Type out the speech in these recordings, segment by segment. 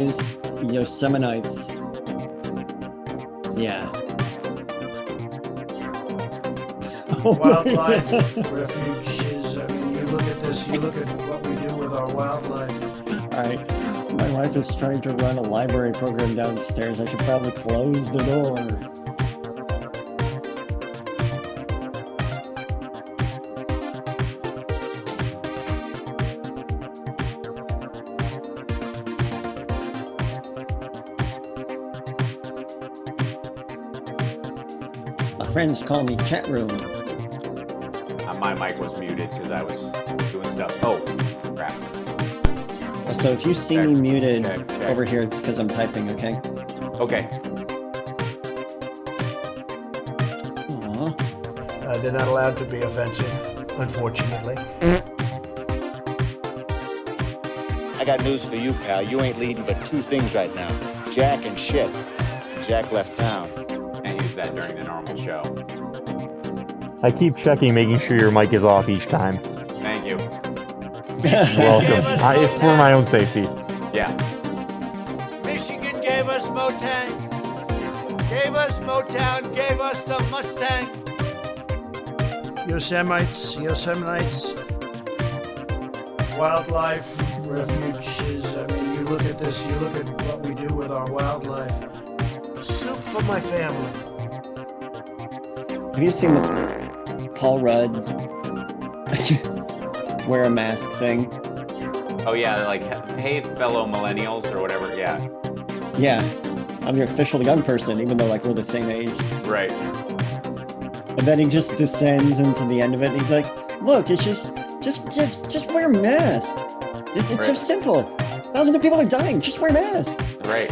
Yosemite's. Yeah. Wildlife refuges. I mean, you look at this, you look at what we do with our wildlife. All right. My wife is trying to run a library program downstairs. I should probably close the door. My friends call me chat room. My mic was muted because I was doing stuff. Oh, crap. So if you see me muted check. over here, it's because I'm typing, okay? Okay. Aww. They're not allowed to be offensive, unfortunately. I got news for you, pal. You ain't leading but two things right now. Jack and shit. Jack left town. Can't use that during the normal show. I keep checking, making sure your mic is off each time. Thank you. You're welcome. It's for my own safety. Yeah. Michigan gave us Motown, gave us Motown, gave us the Mustang. Yosemites, wildlife refuges. I mean, you look at this, you look at what we do with our wildlife. Soup for my family. Have you seen the Paul Rudd wear a mask thing? Oh, yeah, like, hey, fellow millennials or whatever. Yeah. Yeah. I'm your official young person, even though like we're the same age. Right. And then he just descends into the end of it and he's like, look, it's just wear a mask. It's so Right. simple. Thousands of people are dying. Just wear a mask. Right.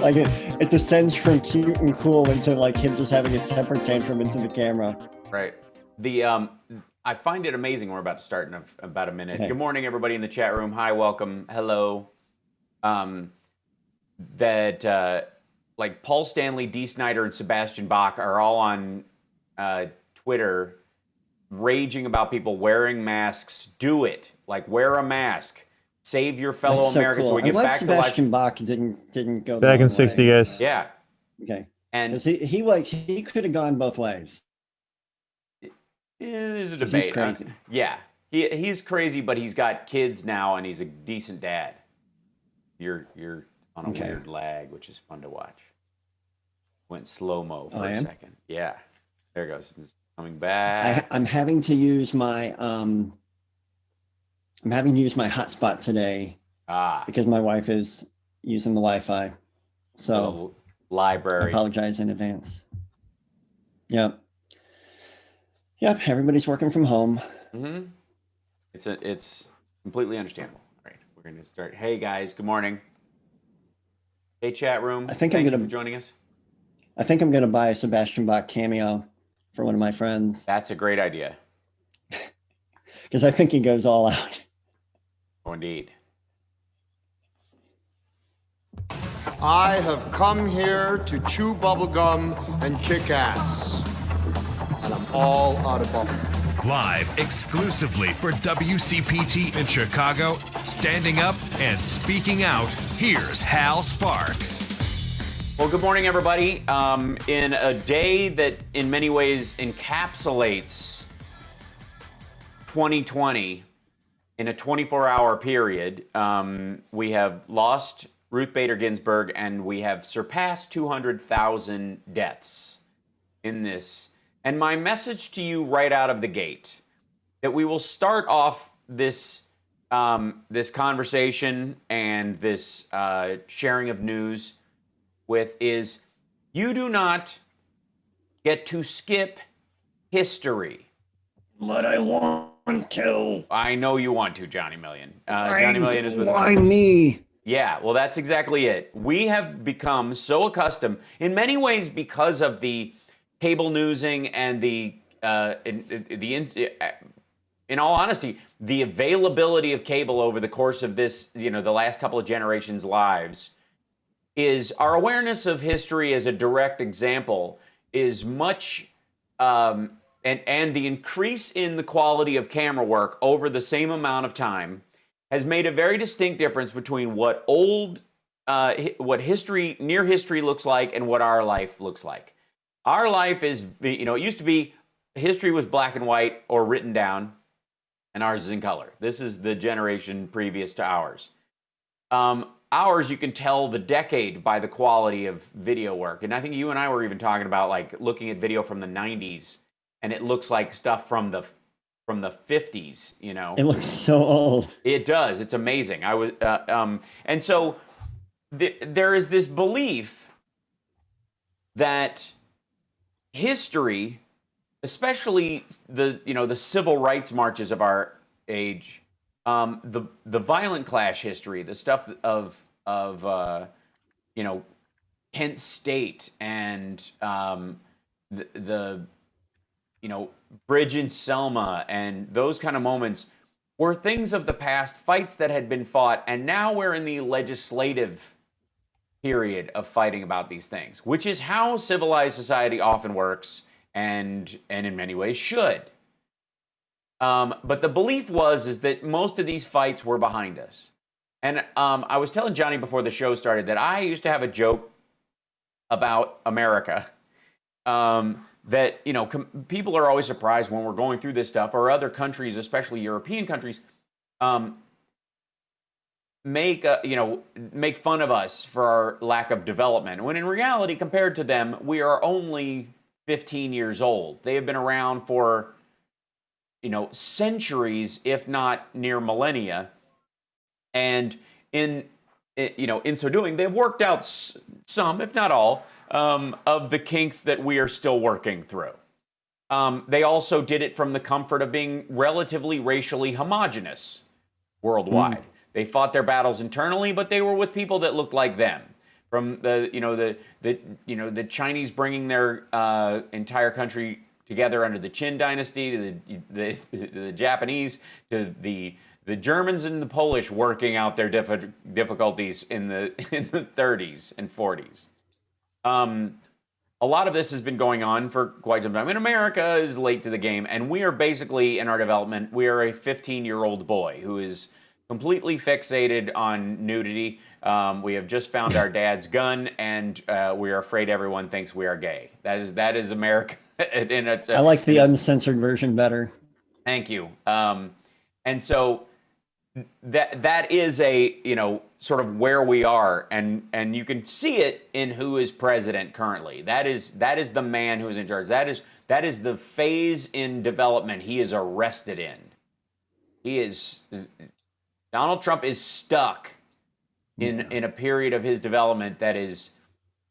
Like it descends from cute and cool into like him just having a temper tantrum into the camera. Right. I find it amazing. We're about to start in about a minute. Okay. Good morning, everybody in the chat room. Hi, welcome, hello. Like Paul Stanley, Dee Snider, and Sebastian Bach are all on Twitter raging about people wearing masks. Do it. Like, wear a mask. Save your fellow That's so Americans. cool. So we get I'm glad back Sebastian to Bach didn't go the Back in wrong 60, way. guys. Yeah. Okay. And He could have gone both ways. there's a 'Cause debate. he's crazy. Yeah. He's crazy, but he's got kids now, and he's a decent dad. You're on a Okay. weird lag, which is fun to watch. Went slow-mo for I a am? second. Yeah. There it goes. It's coming back. I'm having to use my hotspot today because my wife is using the Wi-Fi. So I library. apologize in advance. Yep. Everybody's working from home. Mm-hmm. It's completely understandable. All right, we're going to start. Hey guys, good morning. Hey chat room. Thank you you for joining us. I think I'm gonna buy a Sebastian Bach cameo for one of my friends That's a great idea. because I think he goes all out. Oh, indeed. I have come here to chew bubblegum and kick ass. And I'm all out of bubblegum. Live exclusively for WCPT in Chicago, standing up and speaking out, here's Hal Sparks. Well, good morning, everybody. In a day that in many ways encapsulates 2020 in a 24-hour period, we have lost Ruth Bader Ginsburg and we have surpassed 200,000 deaths in this. And my message to you right out of the gate, that we will start off this this conversation and this sharing of news with is, you do not get to skip history. But I want to. I know you want to, Johnny Million. Johnny Million is with us. Why me? Yeah, well, that's exactly it. We have become so accustomed, in many ways, because of the cable newsing and in all honesty, the availability of cable over the course of this, the last couple of generations' lives, is our awareness of history as a direct example is much, and the increase in the quality of camera work over the same amount of time has made a very distinct difference between what near history looks like and what our life looks like. Our life is, it used to be history was black and white or written down, and ours is in color. This is the generation previous to ours. Ours, you can tell the decade by the quality of video work. And I think you and I were even talking about like looking at video from the 90s, and it looks like stuff from the 50s, It looks so old. It does. It's amazing. And so there is this belief that history, especially the civil rights marches of our age, the violent clash history, the stuff of Kent State and the Bridge in Selma and those kind of moments were things of the past, fights that had been fought, and now we're in the legislative period of fighting about these things, which is how civilized society often works and in many ways should. But the belief is that most of these fights were behind us. And I was telling Johnny before the show started that I used to have a joke about America. That people are always surprised when we're going through this stuff, or other countries, especially European countries, make fun of us for our lack of development. When in reality, compared to them, we are only 15 years old. They have been around for centuries, if not near millennia, and in so doing, they've worked out some, if not all, of the kinks that we are still working through. They also did it from the comfort of being relatively racially homogenous worldwide. They fought their battles internally, but they were with people that looked like them. From the Chinese bringing their entire country together under the Qin dynasty, to the Japanese, to the Germans and the Polish working out their difficulties in the 30s and 40s. A lot of this has been going on for quite some time. And America is late to the game, and we are basically, in our development, we are a 15-year-old boy who is completely fixated on nudity. We have just found our dad's gun, and we are afraid everyone thinks we are gay. That is America. I like the uncensored version better. Thank you. And so that is a sort of where we are, and you can see it in who is president currently. That is the man who is in charge. That is the phase in development he is arrested in. Donald Trump is stuck in a period of his development that is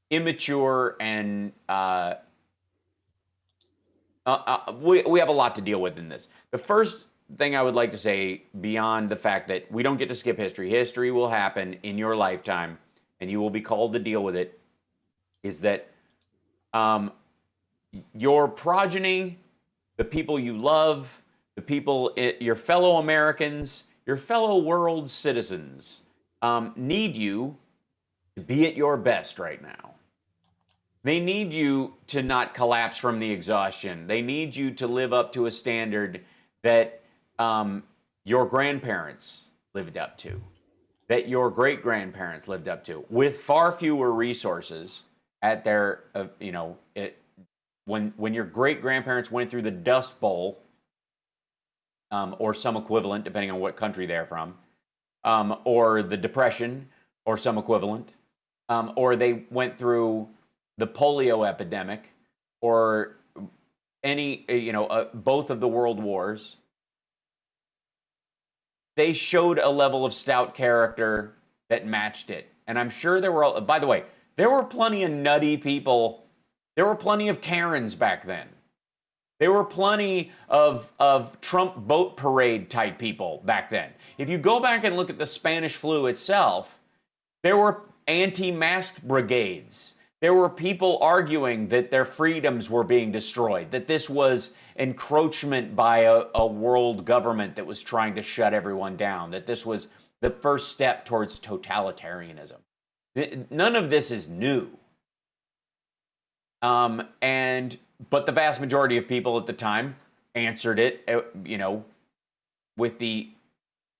immature, and we have a lot to deal with in this. The first thing I would like to say, beyond the fact that we don't get to skip history, history will happen in your lifetime, and you will be called to deal with it, is that your progeny, the people you love, the people, your fellow Americans, your fellow world citizens, need you to be at your best right now. They need you to not collapse from the exhaustion. They need you to live up to a standard that your grandparents lived up to, that your great-grandparents lived up to, with far fewer resources at their, when your great-grandparents went through the Dust Bowl, or some equivalent, depending on what country they're from, or the Depression, or some equivalent, or they went through the polio epidemic, or any, both of the world wars. They showed a level of stout character that matched it. And I'm sure there were, by the way, there were plenty of nutty people. There were plenty of Karens back then. There were plenty of Trump boat parade type people back then. If you go back and look at the Spanish flu itself, there were anti-mask brigades. There were people arguing that their freedoms were being destroyed, that this was encroachment by a world government that was trying to shut everyone down, that this was the first step towards totalitarianism. None of this is new. But the vast majority of people at the time answered it, with the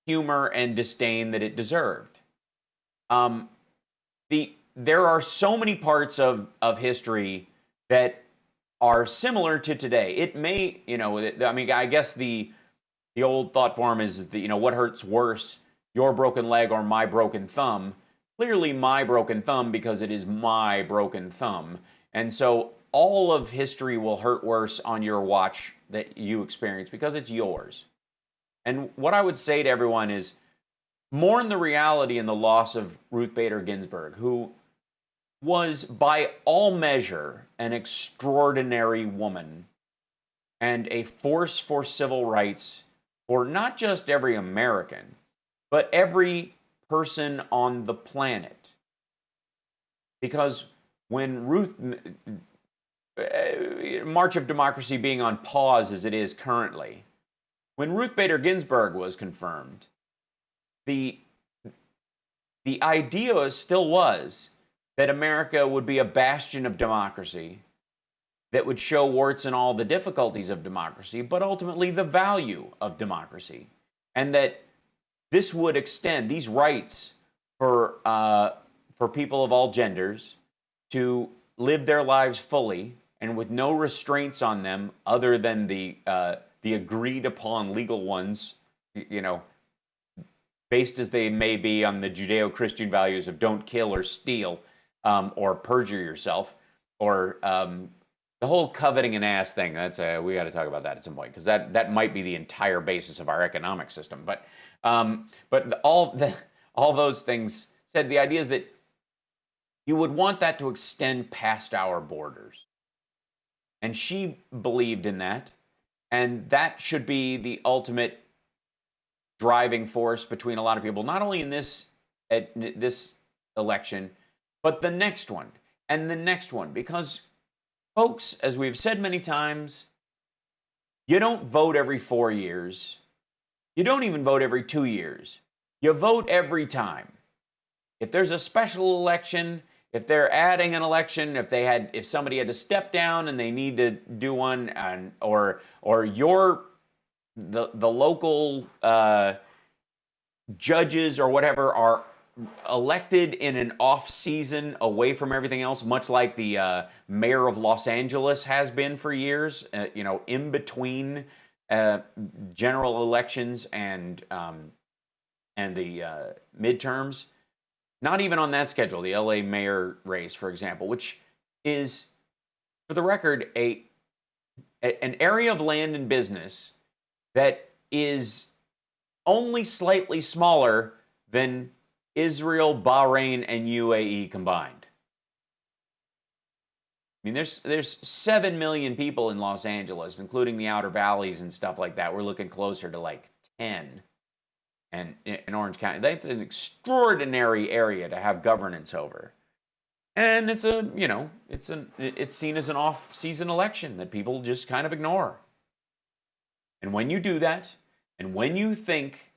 humor and disdain that it deserved. There are so many parts of history that are similar to today. It may, I mean, I guess the old thought form is that, what hurts worse, your broken leg or my broken thumb? Clearly my broken thumb, because it is my broken thumb. And so all of history will hurt worse on your watch that you experience because it's yours. And what I would say to everyone is mourn the reality and the loss of Ruth Bader Ginsburg, who was by all measure an extraordinary woman and a force for civil rights for not just every American, but every person on the planet. Because when March of Democracy being on pause as it is currently, when Ruth Bader Ginsburg was confirmed, the idea still was that America would be a bastion of democracy that would show warts and all the difficulties of democracy, but ultimately the value of democracy. And that this would extend these rights for people of all genders to live their lives fully and with no restraints on them other than the agreed upon legal ones, based as they may be on the Judeo-Christian values of don't kill or steal, or perjure yourself, or the whole coveting an ass thing. That's we got to talk about that at some point, because that might be the entire basis of our economic system. But all those things said, the idea is that you would want that to extend past our borders, and she believed in that, and that should be the ultimate driving force between a lot of people, not only in this election, but the next one and the next one. Because, folks, as we've said many times, you don't vote every 4 years. You don't even vote every 2 years. You vote every time. If there's a special election, if they're adding an election, if somebody had to step down and they need to do one, or the local judges or whatever are elected in an off season away from everything else, much like the mayor of Los Angeles has been for years, in between general elections and the midterms. Not even on that schedule, the LA mayor race, for example, which is, for the record, an area of land and business that is only slightly smaller than Israel, Bahrain, and UAE combined. I mean, there's 7 million people in Los Angeles, including the outer valleys and stuff like that. We're looking closer to like 10. And in Orange County, that's an extraordinary area to have governance over. And it's seen as an off-season election that people just kind of ignore. And when you do that, and when you think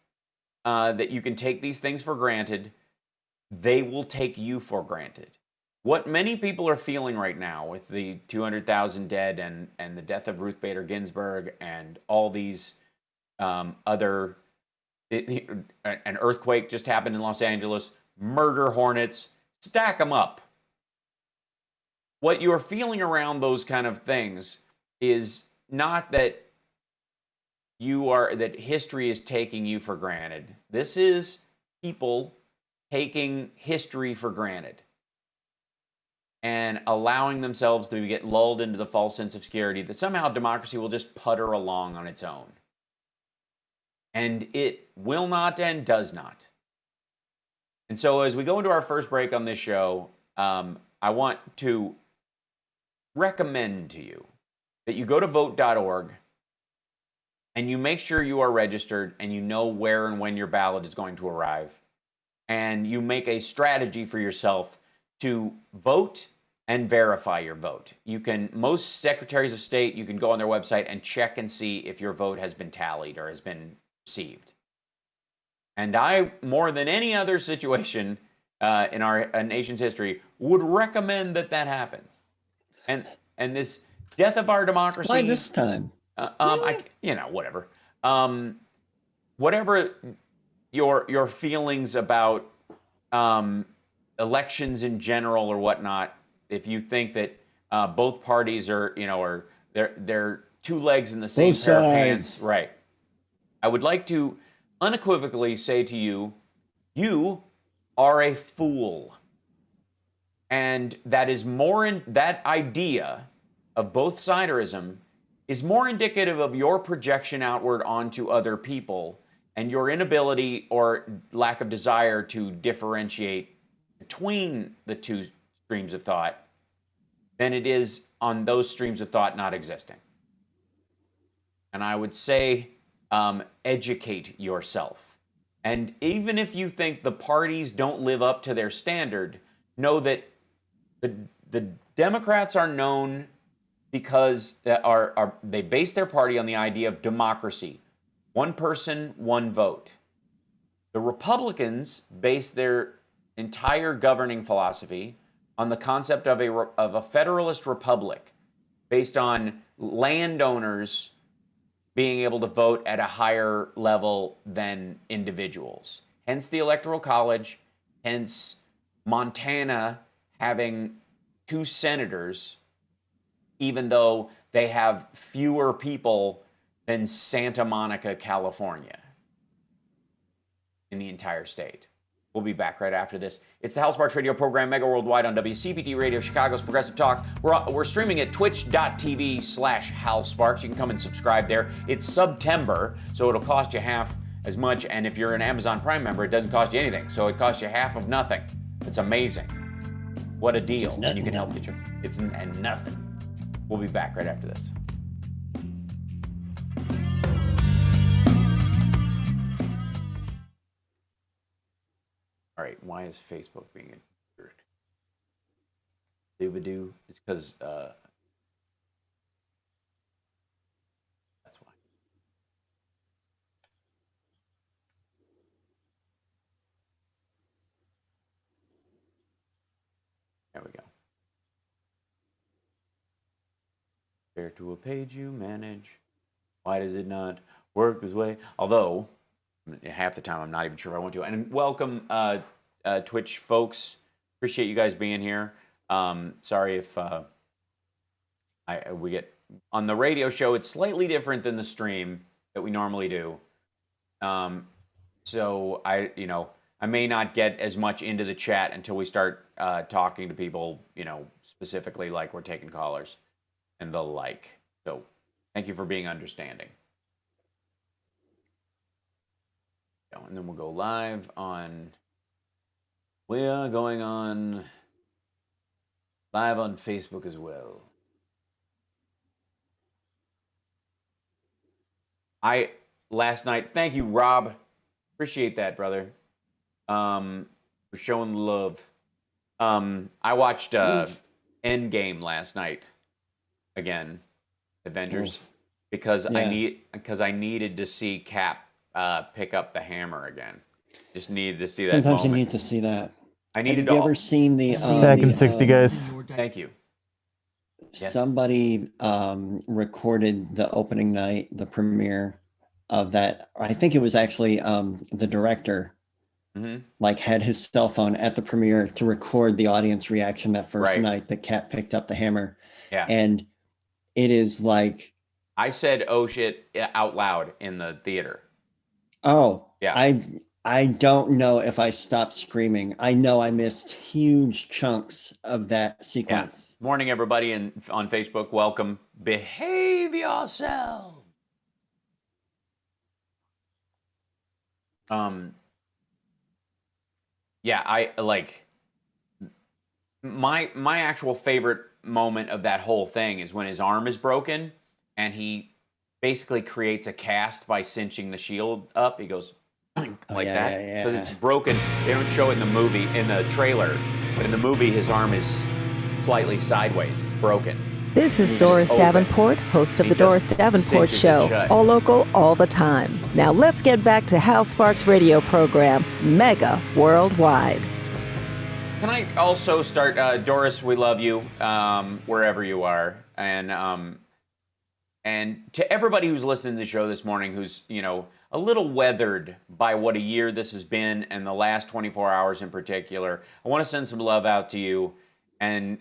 that you can take these things for granted, they will take you for granted. What many people are feeling right now with the 200,000 dead and the death of Ruth Bader Ginsburg and all these other... an earthquake just happened in Los Angeles, murder hornets, stack them up. What you're feeling around those kind of things is not that that history is taking you for granted. This is people taking history for granted and allowing themselves to get lulled into the false sense of security that somehow democracy will just putter along on its own. And it will not and does not. And so as we go into our first break on this show, I want to recommend to you that you go to vote.org and you make sure you are registered and you know where and when your ballot is going to arrive. And you make a strategy for yourself to vote and verify your vote. Most secretaries of state, you can go on their website and check and see if your vote has been tallied or has been received. And I, more than any other situation in our nation's history, would recommend that happens. And this death of our democracy. Why this time? Whatever. Whatever your feelings about elections in general or whatnot, if you think that both parties are, or they're two legs in the same Both pair of sides. pants, right? I would like to unequivocally say to you, you are a fool. And that is that idea of both siderism is more indicative of your projection outward onto other people and your inability or lack of desire to differentiate between the two streams of thought than it is on those streams of thought not existing. And I would say, educate yourself. And even if you think the parties don't live up to their standard, know that the Democrats are known because they base their party on the idea of democracy. One person, one vote. The Republicans base their entire governing philosophy on the concept of a federalist republic based on landowners being able to vote at a higher level than individuals. Hence the Electoral College, hence Montana having 2 senators, even though they have fewer people than Santa Monica, California in the entire state. We'll be back right after this. It's the HalSparks radio program, mega worldwide on WCPT Radio, Chicago's Progressive Talk. We're streaming at twitch.tv/HalSparks. You can come and subscribe there. It's September, so it'll cost you half as much. And if you're an Amazon Prime member, it doesn't cost you anything. So it costs you half of nothing. It's amazing. What a deal. And you can help get it's nothing. We'll be back right after this. All right, why is Facebook being a jerk? Doobadoo. It's because that's why. There we go. Fair to a page you manage. Why does it not work this way? Although, half the time I'm not even sure if I want to. And welcome, Twitch folks. Appreciate you guys being here. Sorry if we get on the radio show. It's slightly different than the stream that we normally do. So I may not get as much into the chat until we start talking to people, specifically like we're taking callers and the like. So thank you for being understanding. And then we'll go live on. We are going on live on Facebook as well. Last night, thank you, Rob. Appreciate that, brother. For showing the love. I watched Endgame last night again, Avengers, because I needed to see Cap pick up the hammer again. Just needed to see that. Sometimes you need to see that. I needed Have you ever seen the back in 60 guys? Thank you. Yes. Somebody recorded the opening night, the premiere of that. I think it was actually the director, like had his cell phone at the premiere to record the audience reaction that first night that Cap picked up the hammer. Yeah. And it is like, I said, "Oh shit," out loud in the theater. Oh, yeah. I don't know if I stopped screaming. I know I missed huge chunks of that sequence. Yeah. Morning, everybody, and on Facebook, welcome. Behave yourself. Yeah, I like my actual favorite moment of that whole thing is when his arm is broken and he basically creates a cast by cinching the shield up. He goes like that because it's broken. They don't show it in the movie, in the trailer, but in the movie his arm is slightly sideways. It's broken. This is Doris Davenport, host of the Doris Davenport Show. All local, all the time. Now let's get back to Hal Sparks' radio program, Mega Worldwide. Can I also start, Doris, we love you, wherever you are. And to everybody who's listening to the show this morning, who's, a little weathered by what a year this has been, and the last 24 hours in particular, I want to send some love out to you, and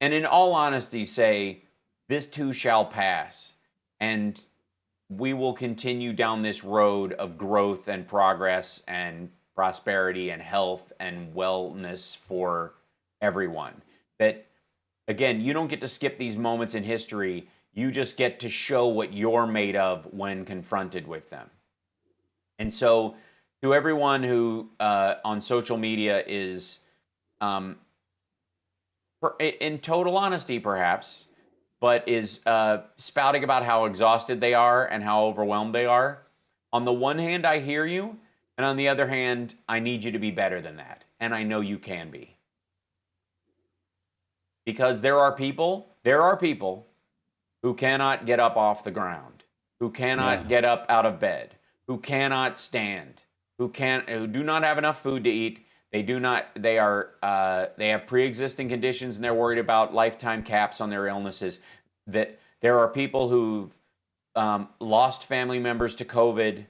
in all honesty say, this too shall pass, and we will continue down this road of growth and progress and prosperity and health and wellness for everyone. That, again, you don't get to skip these moments in history. You just get to show what you're made of when confronted with them. And so, to everyone who on social media is, in total honesty perhaps, but is spouting about how exhausted they are and how overwhelmed they are, on the one hand, I hear you, and on the other hand, I need you to be better than that. And I know you can be. Because there are people who cannot get up off the ground, who cannot get up out of bed, who cannot stand, who do not have enough food to eat. They have pre-existing conditions and they're worried about lifetime caps on their illnesses. That there are people who've lost family members to COVID,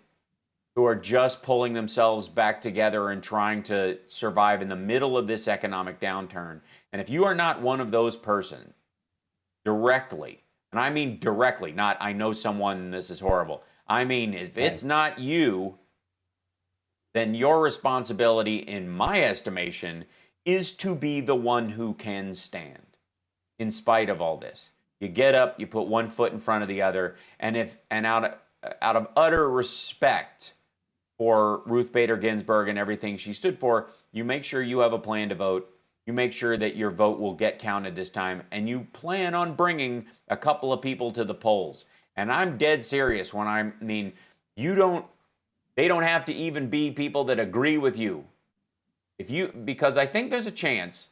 who are just pulling themselves back together and trying to survive in the middle of this economic downturn. And if you are not one of those persons directly, and I mean directly, not I know someone and this is horrible. I mean, if it's not you, then your responsibility, in my estimation, is to be the one who can stand in spite of all this. You get up, you put one foot in front of the other, and out of utter respect for Ruth Bader Ginsburg and everything she stood for, you make sure you have a plan to vote. You make sure that your vote will get counted this time, and you plan on bringing a couple of people to the polls. And I'm dead serious when I mean, they don't have to even be people that agree with you. Because I think there's a chance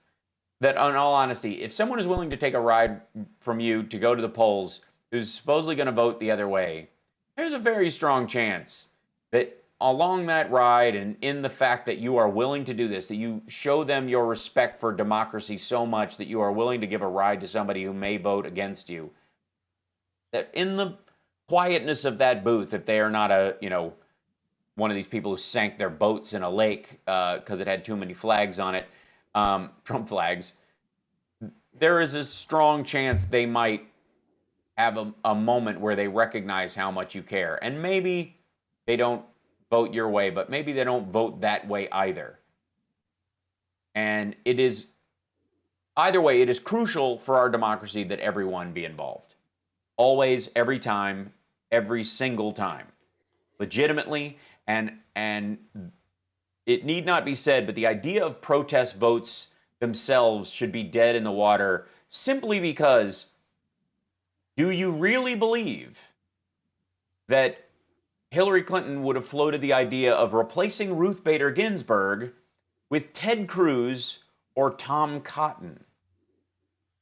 that, in all honesty, if someone is willing to take a ride from you to go to the polls, who's supposedly going to vote the other way, there's a very strong chance that along that ride and in the fact that you are willing to do this, that you show them your respect for democracy so much that you are willing to give a ride to somebody who may vote against you, that in the quietness of that booth, if they are not one of these people who sank their boats in a lake because it had too many flags on it, Trump flags, there is a strong chance they might have a moment where they recognize how much you care. And maybe they don't vote your way, but maybe they don't vote that way either. And it is, either way, it is crucial for our democracy that everyone be involved. Always, every time, every single time. Legitimately, and it need not be said, but the idea of protest votes themselves should be dead in the water, simply because, do you really believe that Hillary Clinton would have floated the idea of replacing Ruth Bader Ginsburg with Ted Cruz or Tom Cotton?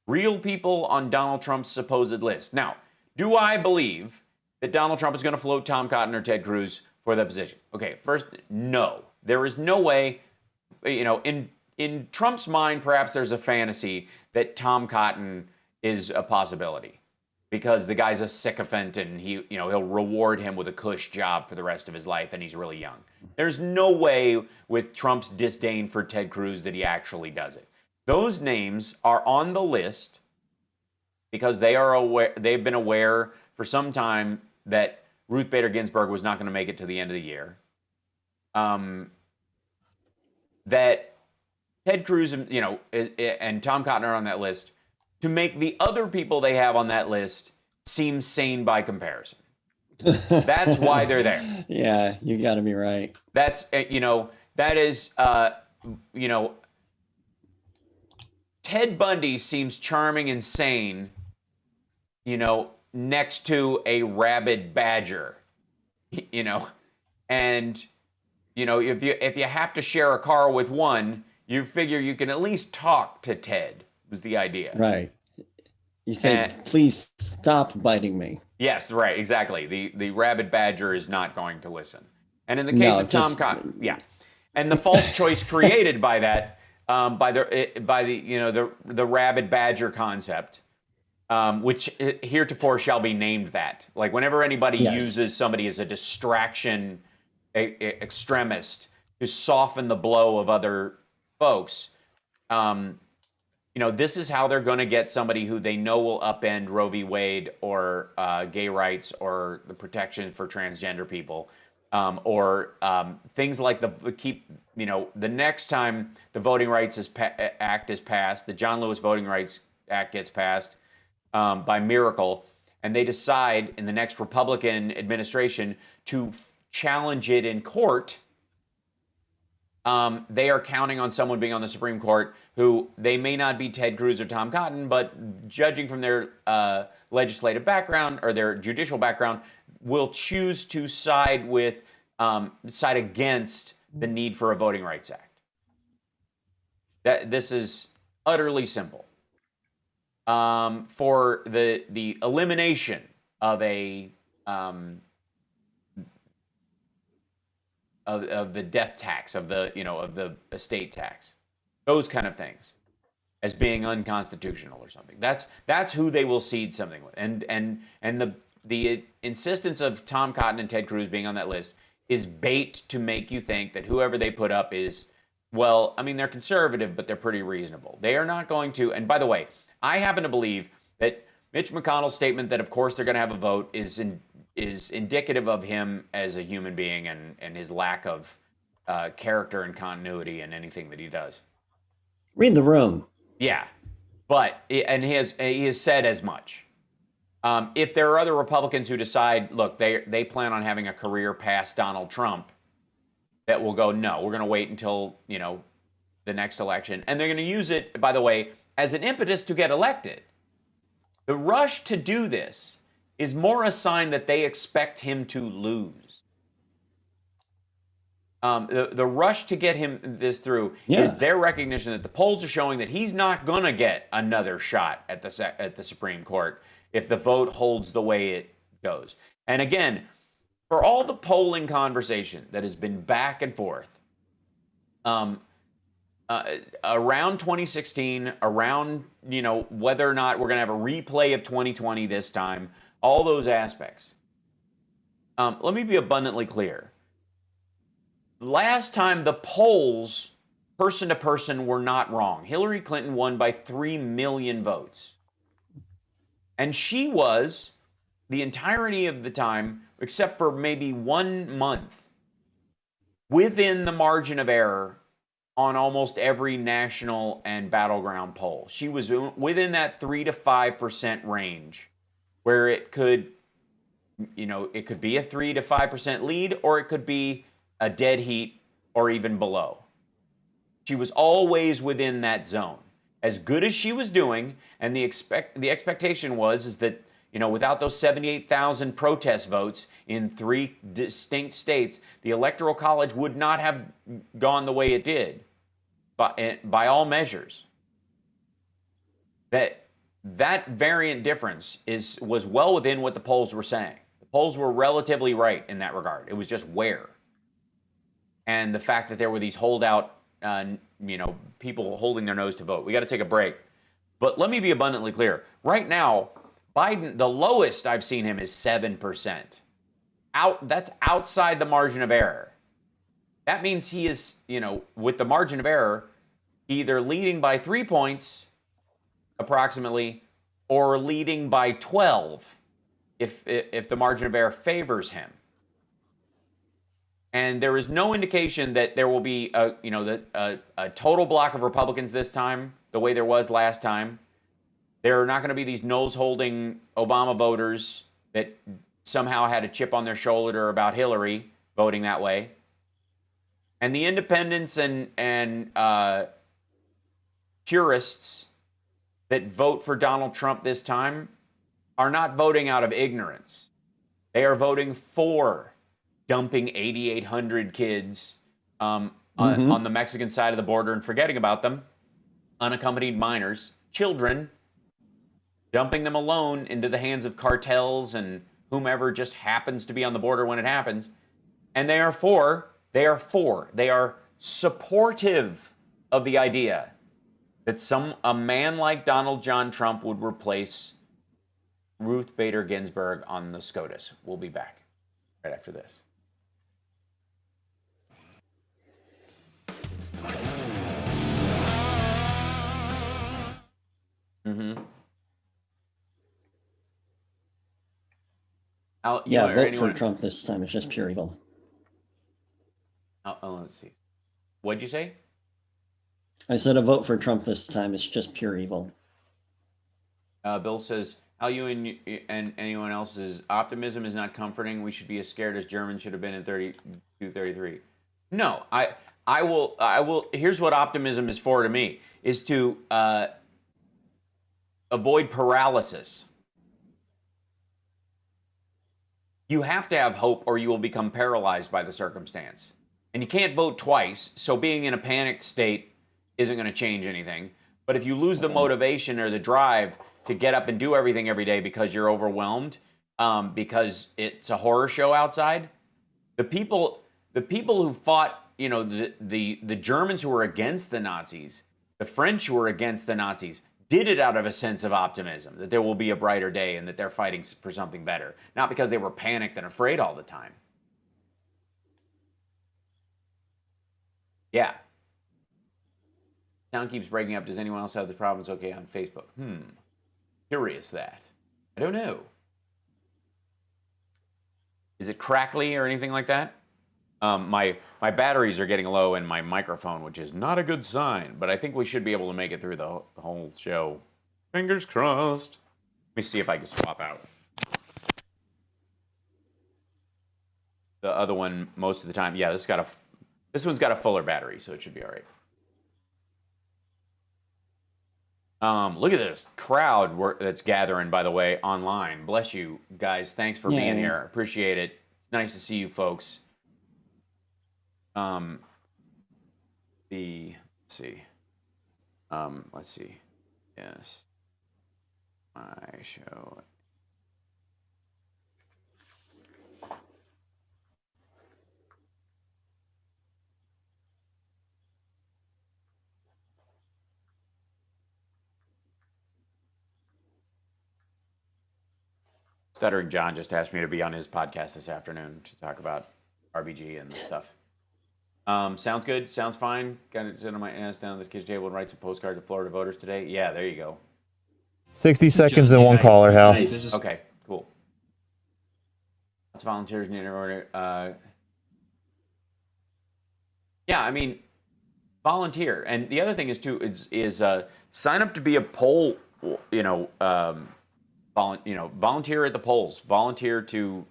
Real people on Donald Trump's supposed list. Now, do I believe that Donald Trump is going to float Tom Cotton or Ted Cruz for that position? Okay, first, no. There is no way, in Trump's mind, perhaps there's a fantasy that Tom Cotton is a possibility because the guy's a sycophant and he'll reward him with a cush job for the rest of his life and he's really young. There's no way with Trump's disdain for Ted Cruz that he actually does it. Those names are on the list because they've been aware for some time that Ruth Bader Ginsburg was not going to make it to the end of the year. That Ted Cruz, and Tom Cotton are on that list to make the other people they have on that list seem sane by comparison. That's why they're there. Yeah, you got to be right. That's, that is, Ted Bundy seems charming and sane, next to a rabid badger, and, if you have to share a car with one, you figure you can at least talk to Ted, was the idea. Right. You say, please stop biting me. Yes, right, exactly. The rabid badger is not going to listen. And in the case of Tom Cotton, yeah. And the false choice created by that, by the rabid badger concept, which heretofore shall be named that. Like whenever anybody Yes. uses somebody as a distraction extremist to soften the blow of other folks, this is how they're going to get somebody who they know will upend Roe v. Wade or gay rights or the protection for transgender people, or things like the next time the Voting Rights Act is passed, the John Lewis Voting Rights Act gets passed by miracle, and they decide in the next Republican administration to challenge it in court. They are counting on someone being on the Supreme Court who they may not be Ted Cruz or Tom Cotton, but judging from their legislative background or their judicial background, will choose to side against the need for a Voting Rights Act. This is utterly simple. For the elimination of of the death tax, of the estate tax, those kind of things, as being unconstitutional or something. That's who they will cede something with. And the insistence of Tom Cotton and Ted Cruz being on that list is bait to make you think that whoever they put up is, well, I mean, they're conservative, but they're pretty reasonable. They are not going to, and by the way, I happen to believe that Mitch McConnell's statement that of course they're going to have a vote is indicative of him as a human being and his lack of character and continuity in anything that he does. Read the room. Yeah, but and he has said as much. If there are other Republicans who decide, look, they plan on having a career past Donald Trump, that will go, no, we're going to wait until the next election, and they're going to use it, by the way, as an impetus to get elected. The rush to do this is more a sign that they expect him to lose. The rush to get him this through is their recognition that the polls are showing that he's not going to get another shot at the Supreme Court if the vote holds the way it goes. And again, for all the polling conversation that has been back and forth, around 2016, around whether or not we're going to have a replay of 2020 this time, all those aspects. Let me be abundantly clear. Last time the polls, person to person, were not wrong. Hillary Clinton won by 3 million votes. And she was, the entirety of the time, except for maybe 1 month, within the margin of error on almost every national and battleground poll. She was within that 3 to 5% range, where it could be a 3 to 5% lead, or it could be a dead heat, or even below. She was always within that zone. As good as she was doing, and the expectation is that without those 78,000 protest votes in 3 distinct states, the Electoral College would not have gone the way it did, by all measures. That variant difference was well within what the polls were saying. The polls were relatively right in that regard. It was just where. And the fact that there were these holdout, people holding their nose to vote. We got to take a break. But let me be abundantly clear. Right now, Biden, the lowest I've seen him is 7%. That's outside the margin of error. That means he is, with the margin of error, either leading by 3 points, approximately, or leading by 12, if the margin of error favors him. And there is no indication that there will be a total block of Republicans this time, the way there was last time. There are not going to be these nose-holding Obama voters that somehow had a chip on their shoulder about Hillary voting that way. And the independents and purists that vote for Donald Trump this time are not voting out of ignorance. They are voting for dumping 8,800 kids on the Mexican side of the border and forgetting about them, unaccompanied minors, children, dumping them alone into the hands of cartels and whomever just happens to be on the border when it happens. And they are supportive of the idea that a man like Donald John Trump would replace Ruth Bader Ginsburg on the SCOTUS. We'll be back right after this. Yeah, vote for Trump this time. It's just pure evil. Let's see. What'd you say? I said a vote for Trump this time. It's just pure evil. Bill says, Al, you and anyone else's optimism is not comforting. We should be as scared as Germans should have been in 32, 33. No, I will. Here's what optimism is for to me, is to avoid paralysis. You have to have hope or you will become paralyzed by the circumstance. And you can't vote twice, so being in a panicked state isn't going to change anything. But if you lose the motivation or the drive to get up and do everything every day because you're overwhelmed, because it's a horror show outside, the people who fought, you know, the Germans who were against the Nazis, the French who were against the Nazis, did it out of a sense of optimism, that there will be a brighter day and that they're fighting for something better, not because they were panicked and afraid all the time. Yeah. Sound keeps breaking up. Does anyone else have the problems okay on Facebook? Curious that. I don't know. Is it crackly or anything like that? My batteries are getting low in my microphone, which is not a good sign, but I think we should be able to make it through the whole show. Fingers crossed. Let me see if I can swap out. The other one, most of the time, yeah, this one's got a fuller battery, so it should be all right. Look at this crowd that's gathering, by the way, online. Bless you guys. Thanks for being here. Appreciate it. It's nice to see you folks. Let's see. Yes. My show. Stuttering John just asked me to be on his podcast this afternoon to talk about RBG and stuff. Sounds good. Sounds fine. Got to sit on my ass down at the kids' table and write some postcards to Florida voters today. Yeah, there you go. 60 seconds and one caller, Hal. Okay, cool. Lots of volunteers need in order. Yeah, I mean, volunteer. And the other thing is too is sign up to be a poll. Volunteer at the polls. Volunteer to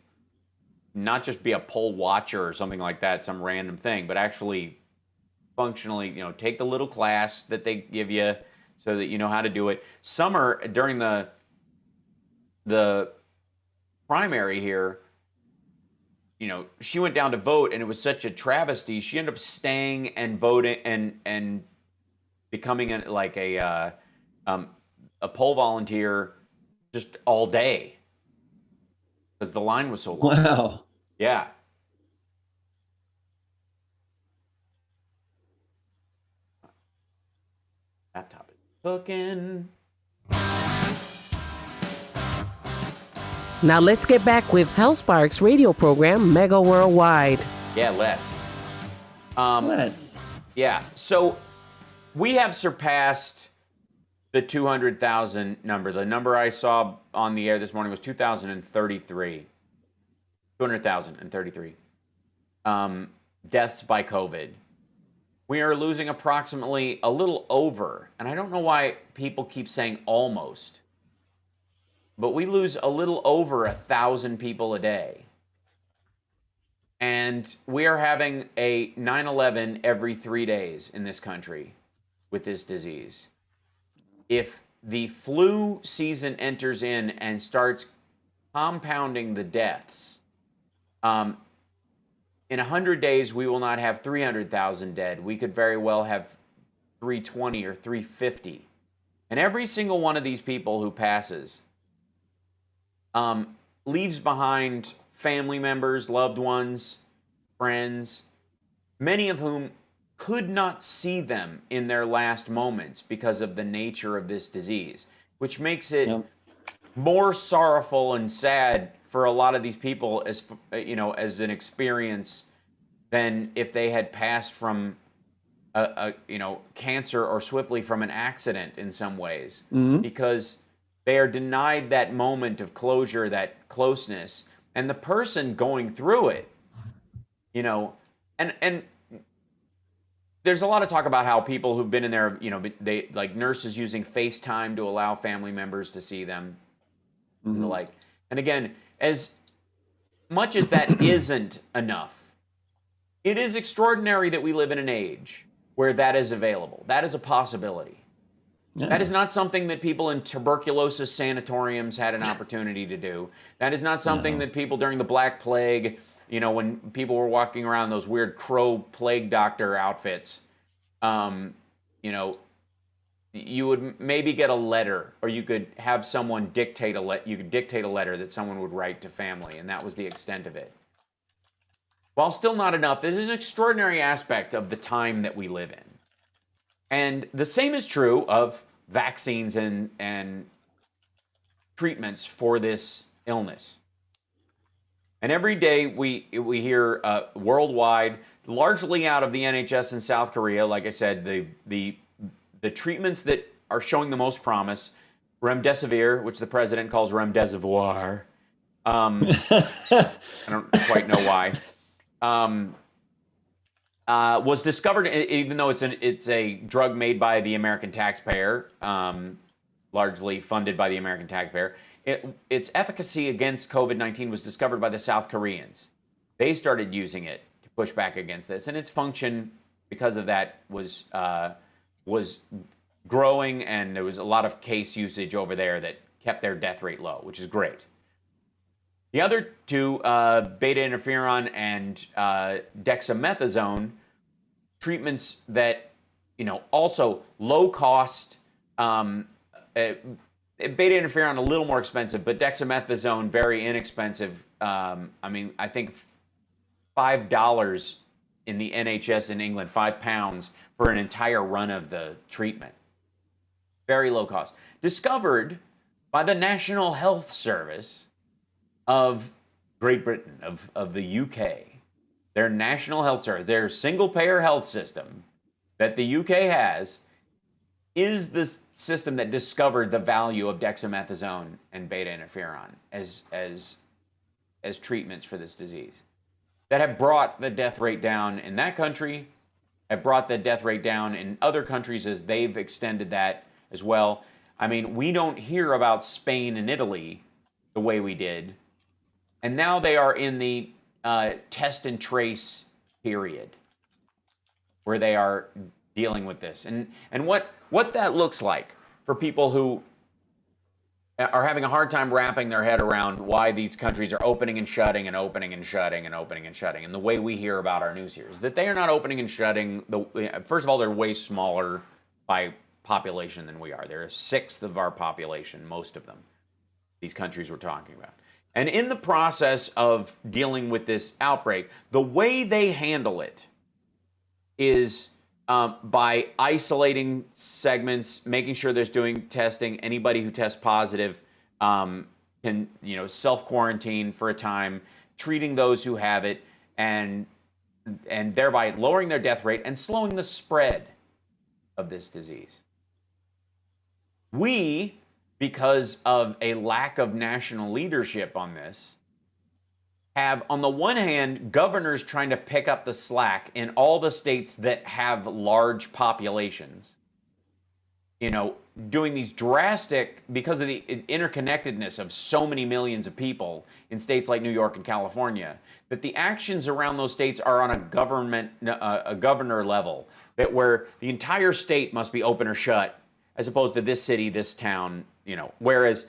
not just be a poll watcher or something like that, some random thing, but actually functionally, take the little class that they give you so that you know how to do it. Summer, during the primary here, she went down to vote and it was such a travesty. She ended up staying and voting and becoming a poll volunteer just all day because the line was so long. Wow. Yeah. Laptop is cooking. Now let's get back with HalSparks radio program Mega Worldwide. Yeah, let's. Let's. Yeah, so we have surpassed the 200,000 number. The number I saw on the air this morning was 2,033. 200,033 deaths by COVID. We are losing approximately a little over, and I don't know why people keep saying almost, but we lose a little over 1,000 people a day. And we are having a 9/11 every 3 days in this country with this disease. If the flu season enters in and starts compounding the deaths, in 100 days, we will not have 300,000 dead. We could very well have 320 or 350. And every single one of these people who passes leaves behind family members, loved ones, friends, many of whom could not see them in their last moments because of the nature of this disease, which makes it more sorrowful and sad for a lot of these people as as an experience than if they had passed from cancer or swiftly from an accident in some ways, because they are denied that moment of closure, that closeness, and the person going through it, and there's a lot of talk about how people who've been in there, they like nurses using FaceTime to allow family members to see them, and the like. And again, as much as that isn't enough, it is extraordinary that we live in an age where that is available. That is a possibility. Yeah. That is not something that people in tuberculosis sanatoriums had an opportunity to do. That is not something that people during the Black Plague, when people were walking around those weird crow plague doctor outfits, you would maybe get a letter, or you could have someone dictate a letter that someone would write to family, and that was the extent of it. While still not enough, it is an extraordinary aspect of the time that we live in. And the same is true of vaccines and treatments for this illness. And every day we hear worldwide, largely out of the NHS in South Korea, like I said, the treatments that are showing the most promise, remdesivir, which the president calls remdesivir. I don't quite know why. Was discovered, even though it's a drug made by the American taxpayer, largely funded by the American taxpayer. Its efficacy against COVID-19 was discovered by the South Koreans. They started using it to push back against this, and its function, because of that, was growing, and there was a lot of case usage over there that kept their death rate low, which is great. The other two, beta interferon and dexamethasone, treatments that, also low cost, beta interferon a little more expensive, but dexamethasone very inexpensive. I think $5 in the NHS in England, £5 for an entire run of the treatment. Very low cost. Discovered by the National Health Service of Great Britain, of the UK. Their National Health Service, their single-payer health system that the UK has, is the system that discovered the value of dexamethasone and beta interferon as treatments for this disease, that have brought the death rate down in that country, have brought the death rate down in other countries as they've extended that as well. We don't hear about Spain and Italy the way we did. And now they are in the test and trace period where they are dealing with this. And what that looks like for people who are having a hard time wrapping their head around why these countries are opening and shutting and opening and shutting and opening and shutting. And the way we hear about our news here is that they are not opening and shutting. First of all, they're way smaller by population than we are. They're a sixth of our population, most of them, these countries we're talking about. And in the process of dealing with this outbreak, the way they handle it is by isolating segments, making sure there's doing testing. Anybody who tests positive can, self-quarantine for a time, treating those who have it, and thereby lowering their death rate and slowing the spread of this disease. We, because of a lack of national leadership on this, have, on the one hand, governors trying to pick up the slack in all the states that have large populations, doing these drastic, because of the interconnectedness of so many millions of people in states like New York and California, that the actions around those states are on a governor level, that where the entire state must be open or shut, as opposed to this city, this town, whereas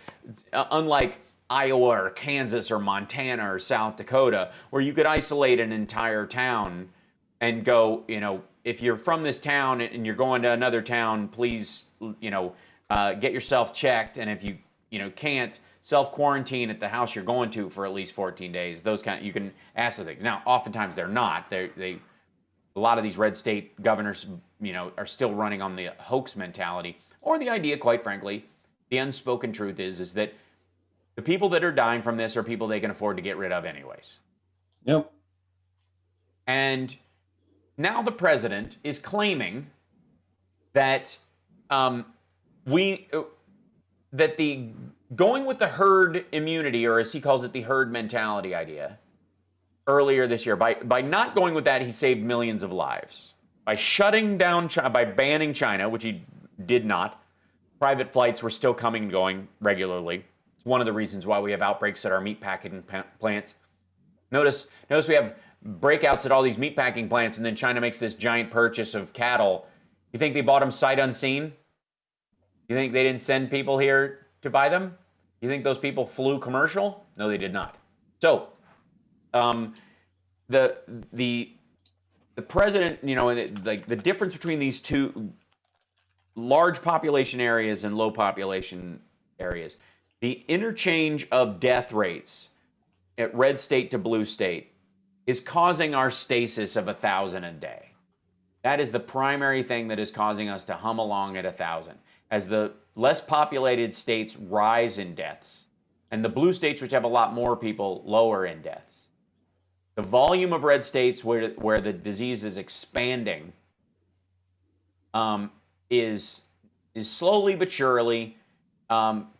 unlike Iowa or Kansas or Montana or South Dakota, where you could isolate an entire town and go, if you're from this town and you're going to another town, please, get yourself checked. And if you, can't, self-quarantine at the house you're going to for at least 14 days. Those you can ask the things. Now, oftentimes they're not. A lot of these red state governors, are still running on the hoax mentality, or the idea, quite frankly, the unspoken truth is that The people that are dying from this are people they can afford to get rid of anyways. Yep. And now the president is claiming that that the going with the herd immunity, or as he calls it, the herd mentality idea, earlier this year, by not going with that, he saved millions of lives. By shutting down China, by banning China, which he did not, private flights were still coming and going regularly. It's one of the reasons why we have outbreaks at our meatpacking plants. Notice we have breakouts at all these meatpacking plants, and then China makes this giant purchase of cattle. You think they bought them sight unseen? You think they didn't send people here to buy them? You think those people flew commercial? No, they did not. So, the president, like the difference between these two large population areas and low population areas, the interchange of death rates at red state to blue state is causing our stasis of 1,000 a day. That is the primary thing that is causing us to hum along at 1,000. As the less populated states rise in deaths, and the blue states, which have a lot more people, lower in deaths. The volume of red states where the disease is expanding is slowly but surely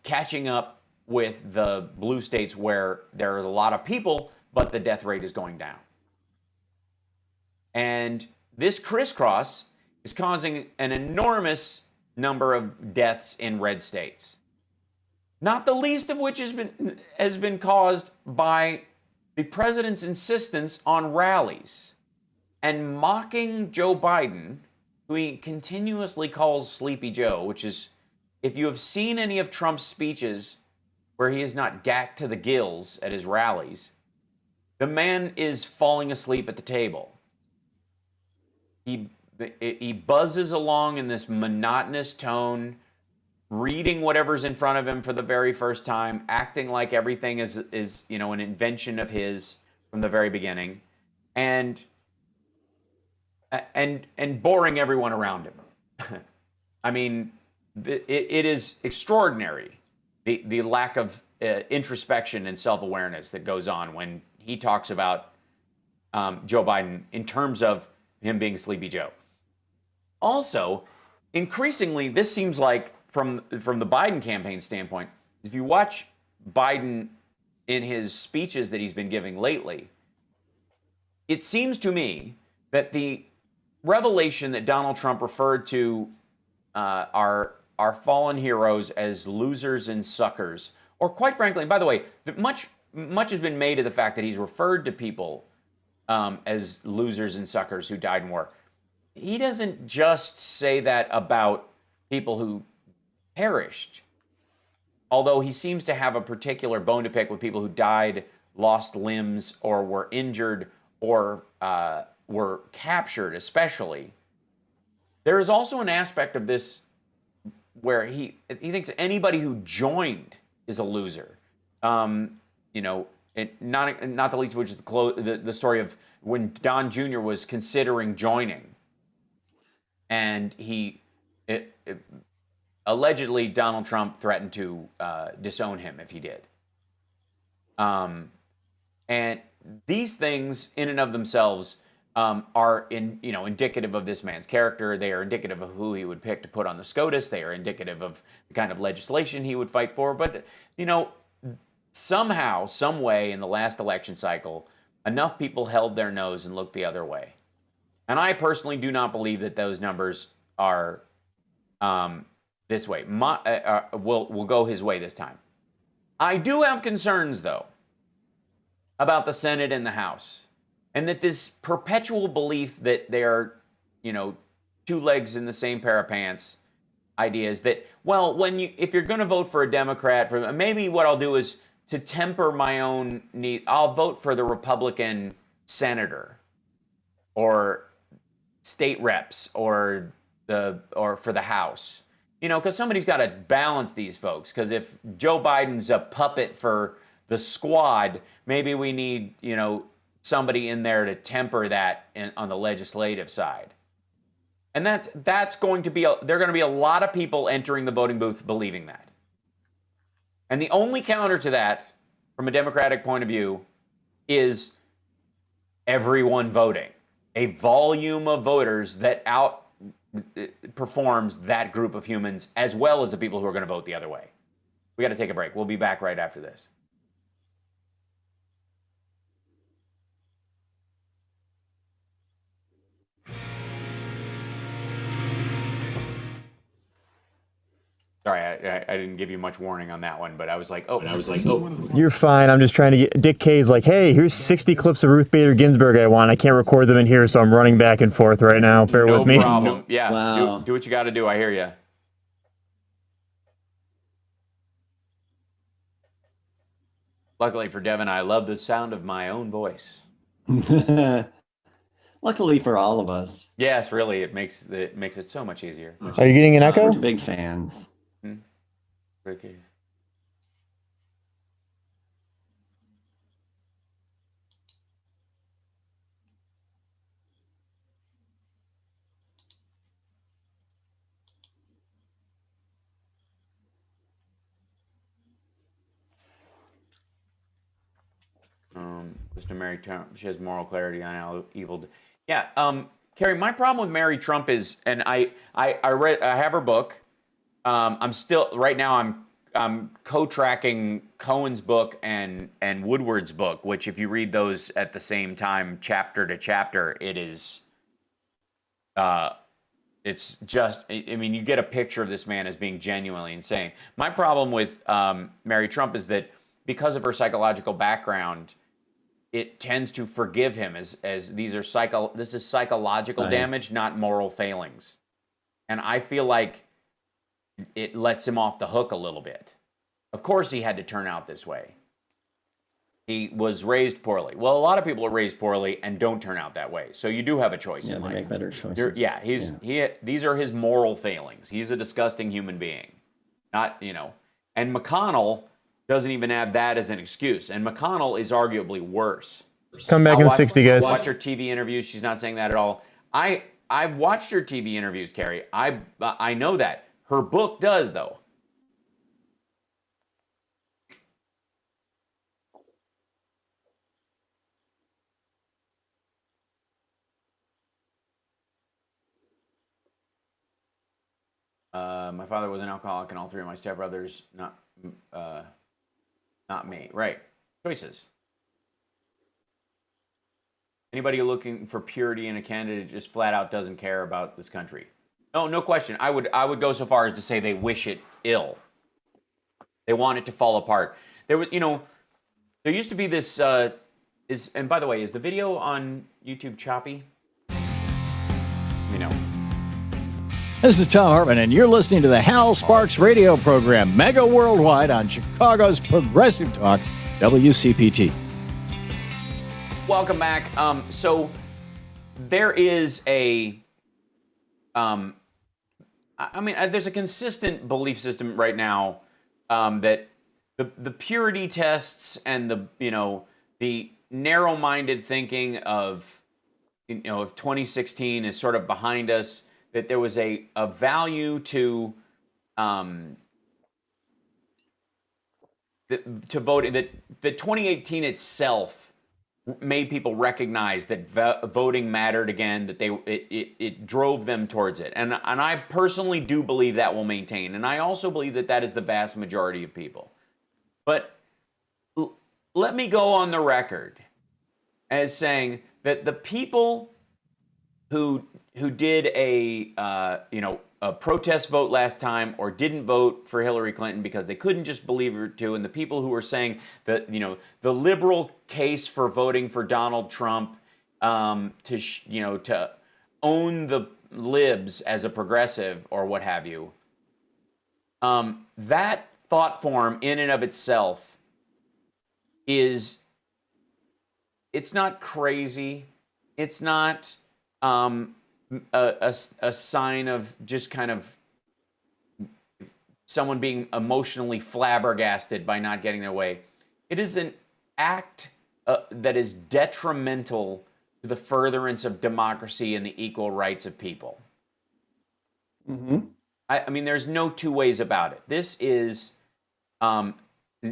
catching up with the blue states where there are a lot of people, but the death rate is going down. And this crisscross is causing an enormous number of deaths in red states. Not the least of which has been caused by the president's insistence on rallies and mocking Joe Biden, who he continuously calls Sleepy Joe, which is, if you have seen any of Trump's speeches where he is not gacked to the gills at his rallies, the man is falling asleep at the table. He buzzes along in this monotonous tone, reading whatever's in front of him for the very first time, acting like everything is an invention of his from the very beginning, and boring everyone around him. I mean, it is extraordinary, the lack of introspection and self-awareness that goes on when he talks about Joe Biden in terms of him being Sleepy Joe. Also, increasingly, this seems like, from the Biden campaign standpoint, if you watch Biden in his speeches that he's been giving lately, it seems to me that the revelation that Donald Trump referred to our fallen heroes as losers and suckers, or quite frankly, and by the way, much has been made of the fact that he's referred to people as losers and suckers who died in war. He doesn't just say that about people who perished, although he seems to have a particular bone to pick with people who died, lost limbs, or were injured, or were captured especially. There is also an aspect of this where he thinks anybody who joined is a loser. Not the least of which is the story of when Don Jr. was considering joining, and allegedly Donald Trump threatened to disown him if he did. And these things, in and of themselves, are indicative of this man's character. They are indicative of who he would pick to put on the SCOTUS. They are indicative of the kind of legislation he would fight for. But somehow, some way, in the last election cycle, enough people held their nose and looked the other way. And I personally do not believe that those numbers are this way. Will go his way this time. I do have concerns, though, about the Senate and the House, and that this perpetual belief that they are, two legs in the same pair of pants ideas that, well, if you're going to vote for a Democrat, maybe what I'll do is, to temper my own need, I'll vote for the Republican senator or state reps or for the House. Because somebody's got to balance these folks. Because if Joe Biden's a puppet for the squad, maybe we need, somebody in there to temper that on the legislative side. And that's going to be, there are going to be a lot of people entering the voting booth believing that. And the only counter to that, from a Democratic point of view, is everyone voting. A volume of voters that outperforms that group of humans, as well as the people who are going to vote the other way. We got to take a break. We'll be back right after this. Sorry, I didn't give you much warning on that one, but I was like, oh. You're fine. I'm just trying to get... Dick K's like, hey, here's 60 clips of Ruth Bader Ginsburg I want. I can't record them in here, so I'm running back and forth right now. Bear with me. No problem. Yeah, Wow. do what you got to do. I hear you. Luckily for Devin, I love the sound of my own voice. Luckily for all of us. Yes, really, it makes it so much easier. Are you getting an echo? We're big fans. Okay. Listen to Mary Trump. She has moral clarity on how evil. Yeah, Carrie. My problem with Mary Trump is, and I have her book. I'm still right now. I'm co-tracking Cohen's book and Woodward's book, which if you read those at the same time, chapter to chapter, it is. It's just. I mean, you get a picture of this man as being genuinely insane. My problem with Mary Trump is that because of her psychological background, it tends to forgive him as these are this is psychological damage, not moral failings. And I feel like it lets him off the hook a little bit. Of course he had to turn out this way. He was raised poorly. Well, a lot of people are raised poorly and don't turn out that way. So you do have a choice in life. They make better choices. These are his moral failings. He's a disgusting human being. Not, and McConnell doesn't even have that as an excuse. And McConnell is arguably worse. Come back in 60, guys. Watch her TV interviews. She's not saying that at all. I've watched her TV interviews, Carrie. I know that. Her book does, though. My father was an alcoholic, and all three of my stepbrothers, not me. Right. Choices. Anybody looking for purity in a candidate just flat out doesn't care about this country. No question. I would go so far as to say they wish it ill. They want it to fall apart. There was, there used to be this. And by the way, is the video on YouTube choppy? This is Tom Hartman, and you're listening to the Hal Sparks radio program, mega worldwide on Chicago's Progressive Talk, WCPT. Welcome back. So there is there's a consistent belief system right now that the purity tests and the narrow-minded thinking of 2016 is sort of behind us. That there was a value to voting. That 2018 itself made people recognize that voting mattered again. That it drove them towards it, and I personally do believe that will maintain. And I also believe that is the vast majority of people. But let me go on the record as saying that the people who did a protest vote last time or didn't vote for Hillary Clinton because they couldn't just believe her too, and the people who were saying that the liberal case for voting for Donald Trump to own the libs as a progressive or what have you, that thought form in and of itself it's not crazy. It's not a sign of just kind of someone being emotionally flabbergasted by not getting their way. It is an act that is detrimental to the furtherance of democracy and the equal rights of people. Mm-hmm. I mean, there's no two ways about it. This is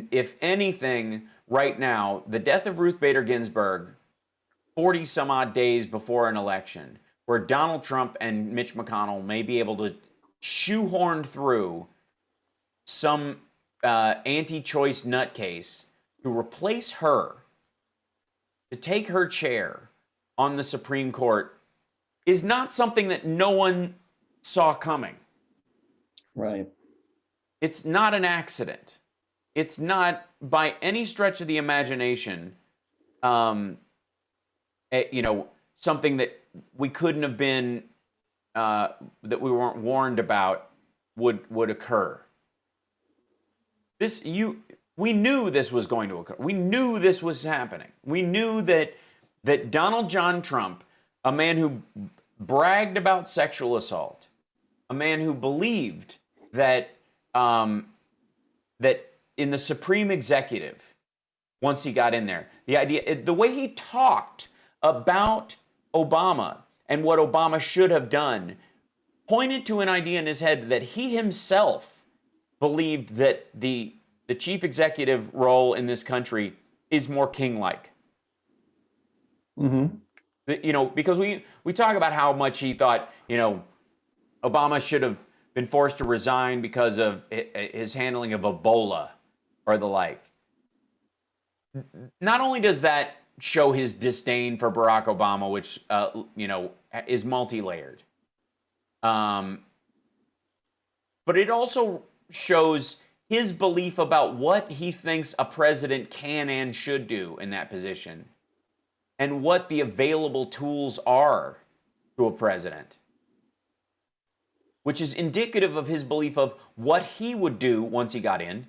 if anything, right now, the death of Ruth Bader Ginsburg, 40 some odd days before an election, where Donald Trump and Mitch McConnell may be able to shoehorn through some anti-choice nutcase to replace her, to take her chair on the Supreme Court, is not something that no one saw coming. Right. It's not an accident. It's not, by any stretch of the imagination, something that we couldn't have been, that we weren't warned about would occur. We knew this was going to occur. We knew this was happening. We knew that Donald John Trump, a man who bragged about sexual assault, a man who believed that that in the Supreme Executive, once he got in there, the way he talked about Obama and what Obama should have done pointed to an idea in his head that he himself believed that the chief executive role in this country is more king-like. Because we talk about how much he thought, Obama should have been forced to resign because of his handling of Ebola or the like. Not only does that show his disdain for Barack Obama, which, is multi-layered, but it also shows his belief about what he thinks a president can and should do in that position, and what the available tools are to a president, which is indicative of his belief of what he would do once he got in.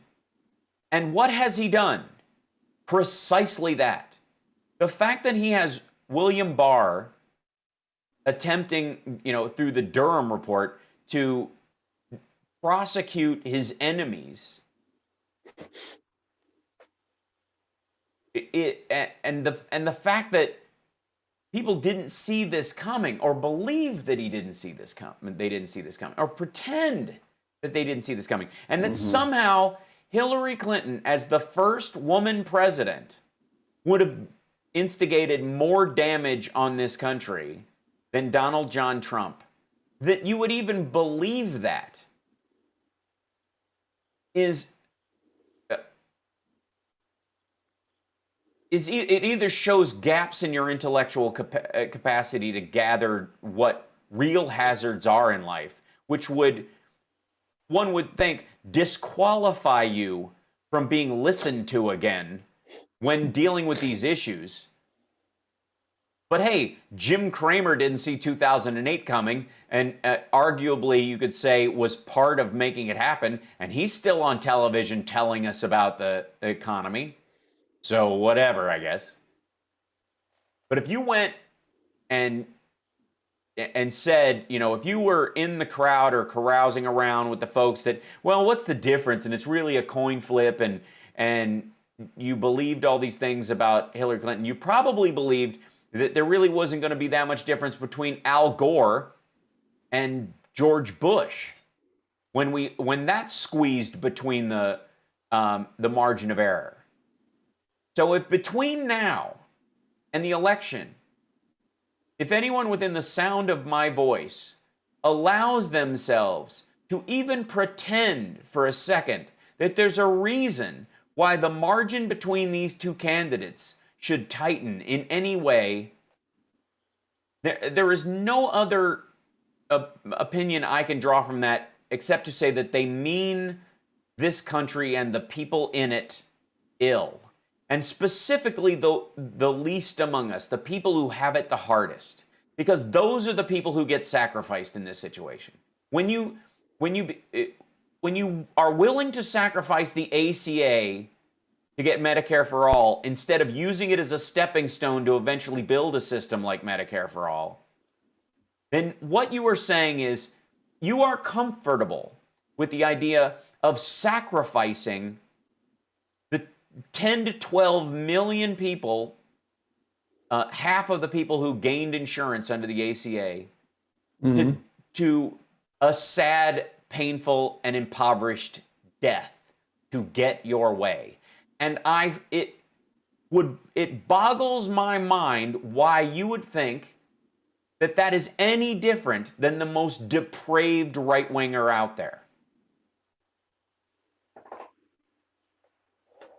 And what has he done? Precisely that. The fact that he has William Barr attempting, through the Durham report, to prosecute his enemies, and the fact that people didn't see this coming, or believe that they didn't see this coming, or pretend that they didn't see this coming, and that somehow Hillary Clinton, as the first woman president, would have instigated more damage on this country than Donald John Trump. That you would even believe that it either shows gaps in your intellectual capacity to gather what real hazards are in life, which one would think, disqualify you from being listened to again when dealing with these issues. But hey, Jim Cramer didn't see 2008 coming, and arguably you could say was part of making it happen, and he's still on television telling us about the economy. So whatever, I guess. But if you went and said, if you were in the crowd or carousing around with the folks that, well, what's the difference? And it's really a coin flip, and you believed all these things about Hillary Clinton, you probably believed that there really wasn't going to be that much difference between Al Gore and George Bush when that squeezed between the margin of error. So if between now and the election, if anyone within the sound of my voice allows themselves to even pretend for a second that there's a reason why the margin between these two candidates should tighten in any way, there is no other opinion I can draw from that except to say that they mean this country and the people in it ill. And specifically the least among us, the people who have it the hardest, because those are the people who get sacrificed in this situation. When you are willing to sacrifice the ACA to get Medicare for all, instead of using it as a stepping stone to eventually build a system like Medicare for all, then what you are saying is you are comfortable with the idea of sacrificing 10 to 12 million people, half of the people who gained insurance under the ACA, to a sad, painful, and impoverished death. to get your way. And it boggles my mind why you would think that that is any different than the most depraved right-winger out there.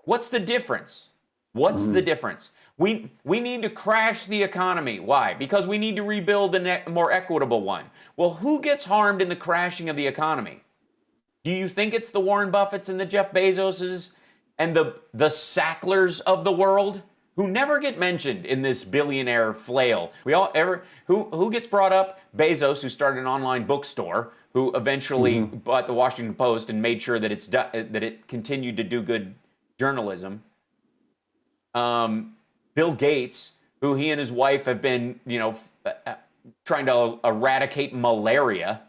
What's the difference? What's the difference? We need to crash the economy. Why? Because we need to rebuild a more equitable one. Well, who gets harmed in the crashing of the economy? Do you think it's the Warren Buffetts and the Jeff Bezoses and the Sacklers of the world who never get mentioned in this billionaire flail? Who gets brought up? Bezos, who started an online bookstore, who eventually bought the Washington Post and made sure that it continued to do good journalism. Bill Gates, who he and his wife have been, trying to eradicate malaria.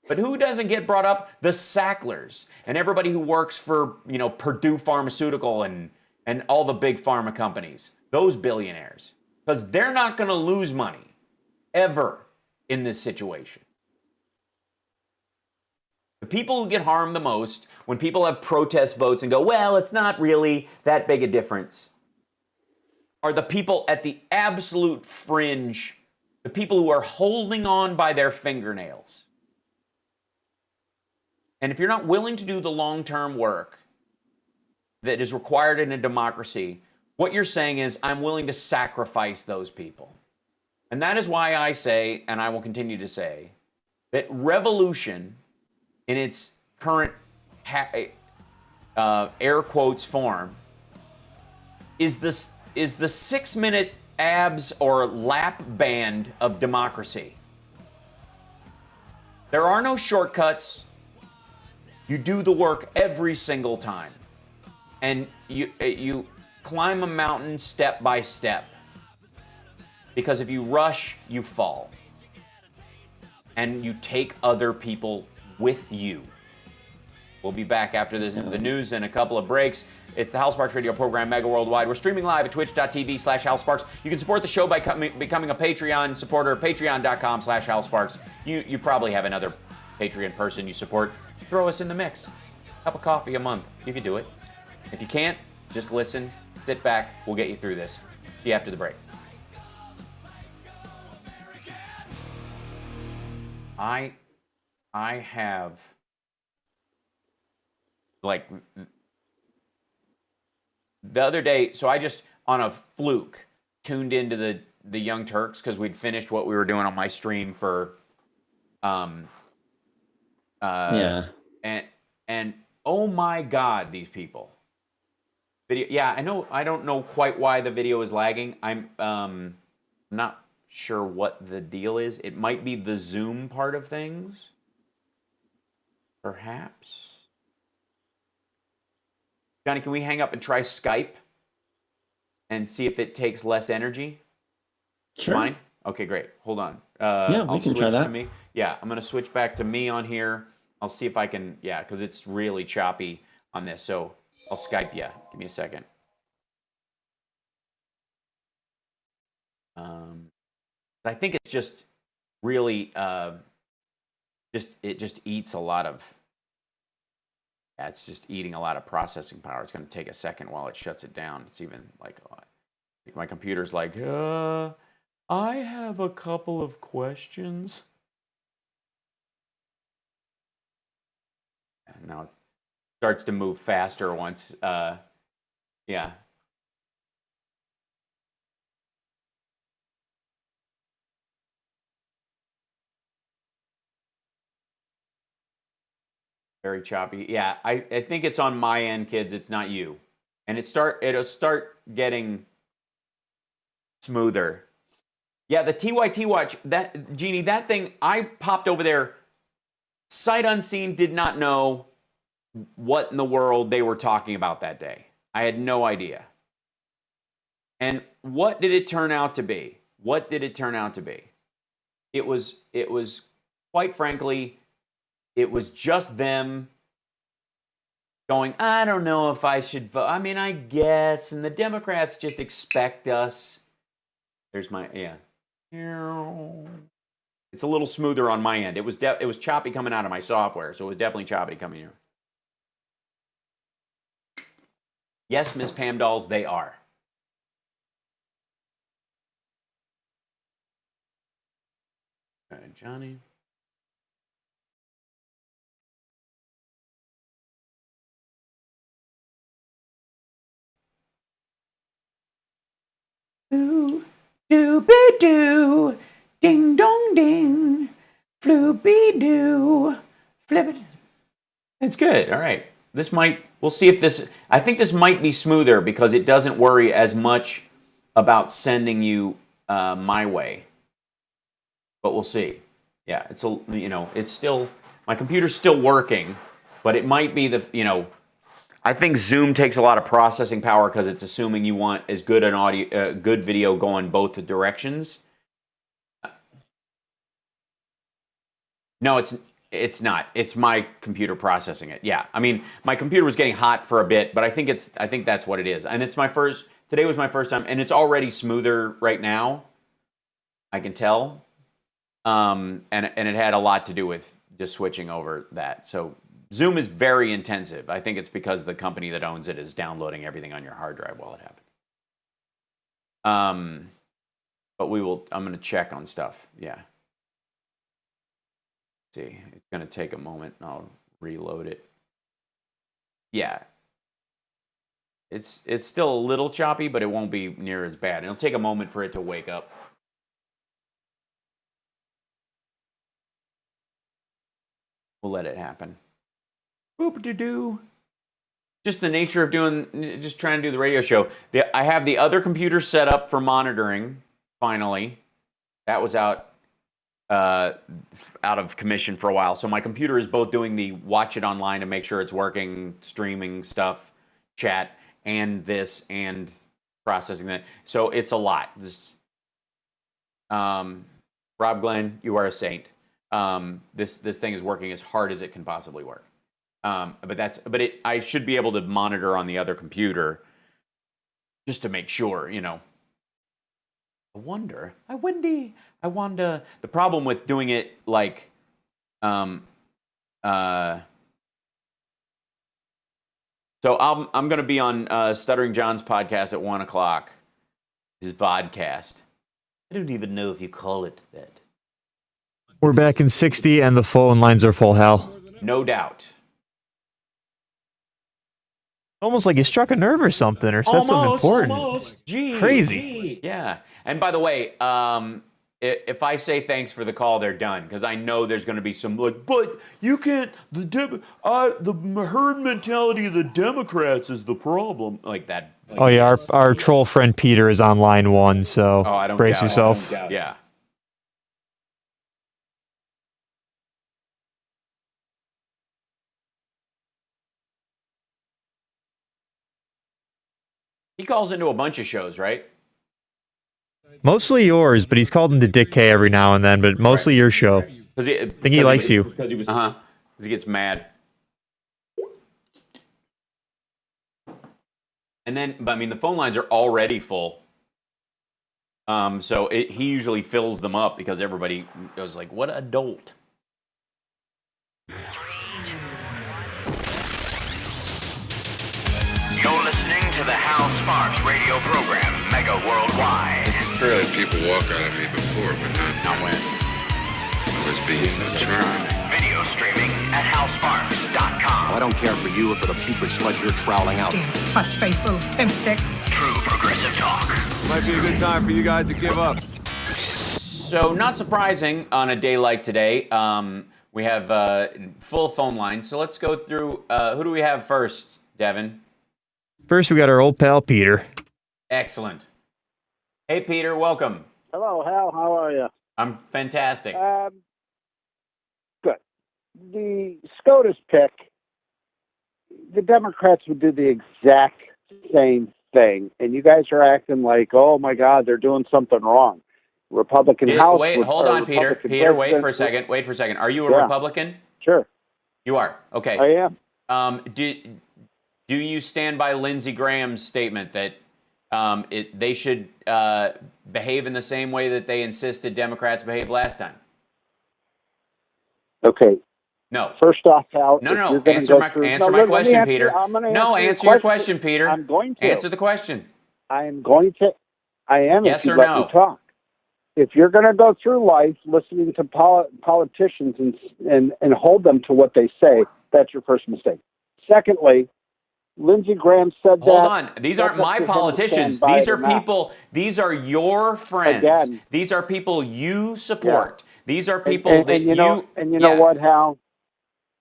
But who doesn't get brought up? The Sacklers and everybody who works for, Purdue Pharmaceutical and all the big pharma companies. Those billionaires. Because they're not going to lose money ever in this situation. The people who get harmed the most when people have protest votes and go, well, it's not really that big a difference, are the people at the absolute fringe, the people who are holding on by their fingernails. And if you're not willing to do the long-term work that is required in a democracy, what you're saying is, I'm willing to sacrifice those people. And that is why I say, and I will continue to say, that revolution in its current air quotes form is the 6-minute abs or lap band of democracy. There are no shortcuts. You do the work every single time. And you climb a mountain step by step. Because if you rush, you fall. And you take other people with you. We'll be back after the news and a couple of breaks. It's the HalSparks radio program, Mega Worldwide. We're streaming live at twitch.tv/HalSparks. You can support the show by becoming a Patreon supporter, patreon.com/HalSparks. You probably have another Patreon person you support. Throw us in the mix. Cup of coffee a month. You can do it. If you can't, just listen, sit back. We'll get you through this. See you after the break. I have, the other day, so I just, on a fluke, tuned into the Young Turks because we'd finished what we were doing on my stream for, and oh my God, these people. Yeah, I don't know quite why the video is lagging. I'm not sure what the deal is. It might be the Zoom part of things. Perhaps. Johnny, can we hang up and try Skype and see if it takes less energy? Sure. Mine? Okay, great. Hold on. We can try that. To me. Yeah, I'm going to switch back to me on here. I'll see if I can, because it's really choppy on this. So I'll Skype you. Give me a second. I think it's just really, it just eats a lot of, it's just eating a lot of processing power. It's going to take a second while it shuts it down. It's even like my computer's like, I have a couple of questions. And now it starts to move faster once, yeah. Very choppy. Yeah, I think it's on my end, kids. It's not you. And it'll start getting smoother. Yeah, the TYT watch, that Jeannie, that thing, I popped over there, sight unseen, did not know what in the world they were talking about that day. I had no idea. And what did it turn out to be? What did it turn out to be? It was quite frankly, it was just them going, I don't know if I should vote. I mean, I guess. And the Democrats just expect us. There's my, yeah. It's a little smoother on my end. It was choppy coming out of my software, so it was definitely choppy coming here. Yes, Miss Pam Dolls, they are. All right, Johnny. Doo, doo, doo, ding dong ding, floopy doo, flip it. It's good. All right. We'll see if this, I think this might be smoother because it doesn't worry as much about sending you my way. But we'll see. Yeah, it's still, my computer's still working, but it might be I think Zoom takes a lot of processing power because it's assuming you want as good an audio, good video going both the directions. No, it's not. It's my computer processing it. Yeah, I mean, my computer was getting hot for a bit, but I think that's what it is. And today was my first time, and it's already smoother right now. I can tell, and it had a lot to do with just switching over that. So Zoom is very intensive. I think it's because the company that owns it is downloading everything on your hard drive while it happens. But I'm going to check on stuff. Yeah. See, it's going to take a moment. I'll reload it. Yeah. It's still a little choppy, but it won't be near as bad. It'll take a moment for it to wake up. We'll let it happen. Boop-de-doo. Just the nature of just trying to do the radio show. I have the other computer set up for monitoring, finally. That was out of commission for a while. So my computer is both doing the watch it online to make sure it's working, streaming stuff, chat, and this, and processing that. So it's a lot. Rob Glenn, you are a saint. This thing is working as hard as it can possibly work. I should be able to monitor on the other computer just to make sure, I wonder. The problem with doing it like, so I'm going to be on Stuttering John's podcast at 1:00, his vodcast. I don't even know if you call it that. We're back in 60 and the phone lines are full, Hal. No doubt. Almost like you struck a nerve or something, or said something important. Almost. Gee, crazy. Yeah. And by the way, if I say thanks for the call, they're done, because I know there's going to be some but you can't. The herd mentality of the Democrats is the problem, like that. Oh yeah, our troll friend Peter is on line 1, so brace yourself. Yeah. He calls into a bunch of shows, right? Mostly yours, but he's called into Dick K every now and then, but mostly your show. I think he likes you. Because he gets mad. And then, but I mean, the phone lines are already full. So he usually fills them up because everybody goes like, what adult? You're listening to the HalSparks radio program, Mega Worldwide. This is true. I've had people walk out of me before, but not when. I was being charming. Video streaming at HalSparks.com. I don't care for you or for the putrid sludge you're troweling out. Damn puss-faced little pimp stick. True progressive talk. Might be a good time for you guys to give up. So, not surprising on a day like today, we have full phone lines. So let's go through, who do we have first, Devin? First, we got our old pal, Peter. Excellent. Hey, Peter, welcome. Hello, Hal. How are you? I'm fantastic. Good. The SCOTUS pick, the Democrats would do the exact same thing, and you guys are acting like, oh, my God, they're doing something wrong. Republican House... Wait, hold on, Peter. Peter, wait for a second. Wait for a second. Are you a Republican? Sure. You are? Okay. I am. Do you stand by Lindsey Graham's statement that they should behave in the same way that they insisted Democrats behave last time? Okay. No. First off, Hal, No, if no, you're no. going to go Answer through, my question, Peter. I'm going to No, answer your question, Peter. I'm going to answer the question. I am going to. I am. Yes if you or let no? me talk. If you're going to go through life listening to politicians and hold them to what they say, that's your first mistake. Secondly, Lindsey Graham said that. Hold on. These aren't my politicians. These are people. These are your friends. Again, these are people you support. Yeah. These are people that you know. And you know what, Hal?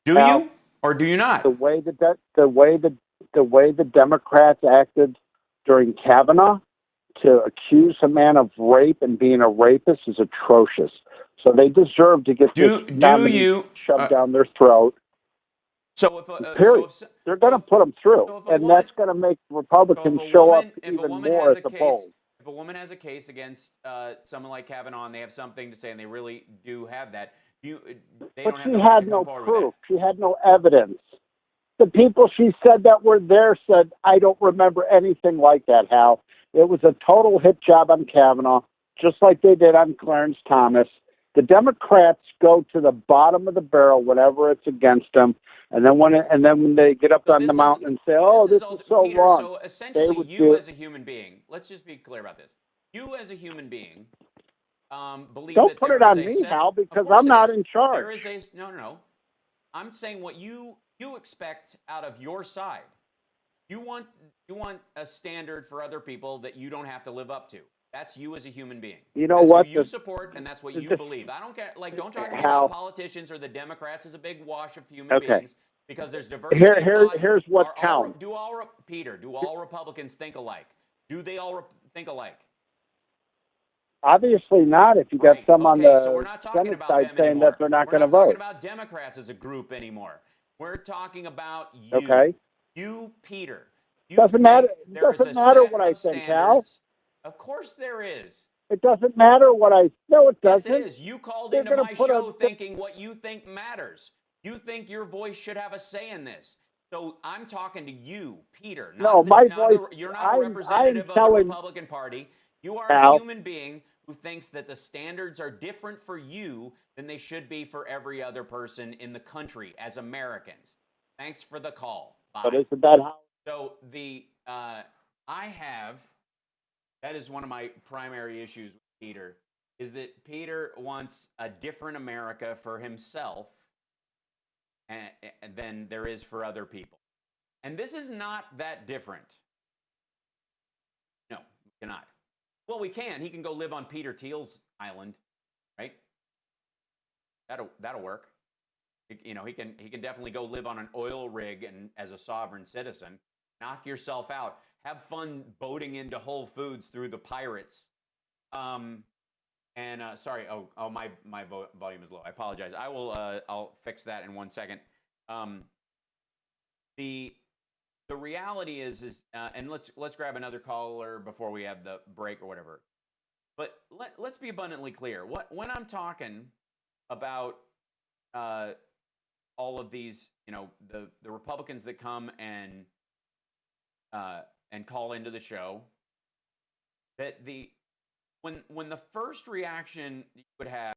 Do Hal, you or do you not? The way the Democrats acted during Kavanaugh to accuse a man of rape and being a rapist is atrocious. So they deserve to get this nominee shoved down their throat. So if period, they're going to put them through, and that's going to make Republicans show up even more at the polls. If a woman has a case against someone like Kavanaugh and they have something to say, and they really do have that, but she had no proof. She had no evidence. The people she said that were there said, I don't remember anything like that, Hal. It was a total hit job on Kavanaugh, just like they did on Clarence Thomas. The Democrats go to the bottom of the barrel whenever it's against them, and then when they get up on the mountain and say, "Oh, this is so Peter, wrong," so essentially, as a human being, let's just be clear about this. You as a human being believe. Don't that put it on me, Hal, because I'm not in charge. There is no. I'm saying what you expect out of your side. You want a standard for other people that you don't have to live up to. That's you as a human being. You know that's what? Who you support, and that's what you believe. I don't care. Like, don't talk about politicians or the Democrats as a big wash of human beings, because there's diversity. Here's what counts. Peter, do all Republicans think alike? Do they all think alike? Obviously not. If you got some on the Senate side saying that they're not going to vote. We're not talking about Democrats as a group anymore. We're talking about you. Okay. You, Peter. Doesn't matter. It doesn't matter what I think, Hal. Of course there is. It doesn't matter what I... No, it doesn't. Yes, it is. You called into my show thinking what you think matters. You think your voice should have a say in this. So I'm talking to you, Peter. No, my voice... You're not a representative of the Republican Party. You are a human being who thinks that the standards are different for you than they should be for every other person in the country as Americans. Thanks for the call. Bye. But isn't that how... So that is one of my primary issues with Peter, is that Peter wants a different America for himself than there is for other people. And this is not that different. No, we cannot. Well, we can. He can go live on Peter Thiel's island, right? That'll work. He can definitely go live on an oil rig and as a sovereign citizen. Knock yourself out. Have fun boating into Whole Foods through the pirates. Sorry. Oh, my volume is low. I apologize. I'll fix that in 1 second. The reality is and let's grab another caller before we have the break or whatever. But let's be abundantly clear. When I'm talking about all of these, the Republicans that come and call into the show, that when the first reaction you would have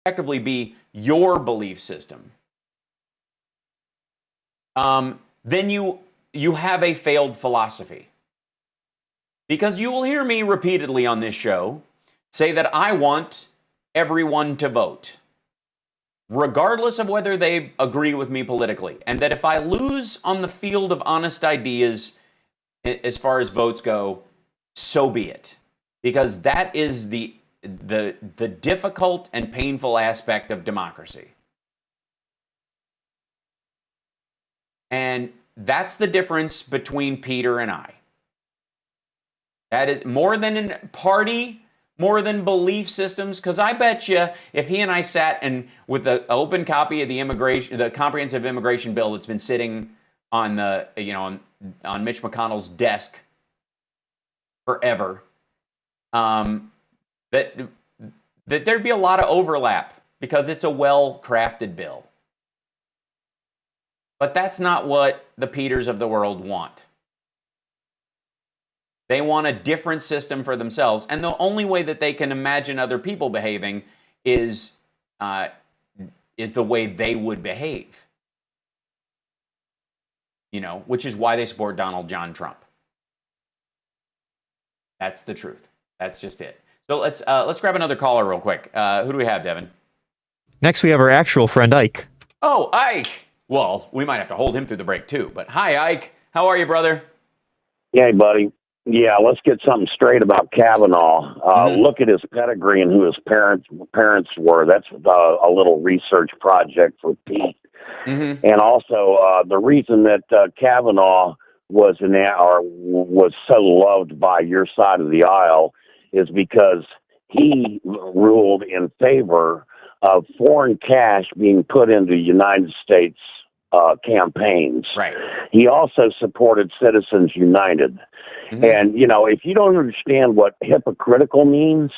effectively be your belief system, then you have a failed philosophy. Because you will hear me repeatedly on this show say that I want everyone to vote, regardless of whether they agree with me politically. And that if I lose on the field of honest ideas as far as votes go, so be it. Because that is the difficult and painful aspect of democracy. And that's the difference between Peter and I. That is more than in party, more than belief systems, because I bet you if he and I sat and with an open copy of the comprehensive immigration bill that's been sitting on on Mitch McConnell's desk forever, that there'd be a lot of overlap because it's a well-crafted bill. But that's not what the Peters of the world want. They want a different system for themselves, and the only way that they can imagine other people behaving is the way they would behave. You know, which is why they support Donald John Trump. That's the truth. That's just it. So let's grab another caller real quick. Who do we have, Devin? Next, we have our actual friend Ike. Oh, Ike. Well, we might have to hold him through the break too. But hi, Ike. How are you, brother? Hey, buddy. Yeah, let's get something straight about Kavanaugh. Look at his pedigree and who his parents were. That's a little research project for Pete. And also, the reason that Kavanaugh was so loved by your side of the aisle is because he ruled in favor of foreign cash being put into United States campaigns. Right. He also supported Citizens United. And, you know, if you don't understand what hypocritical means,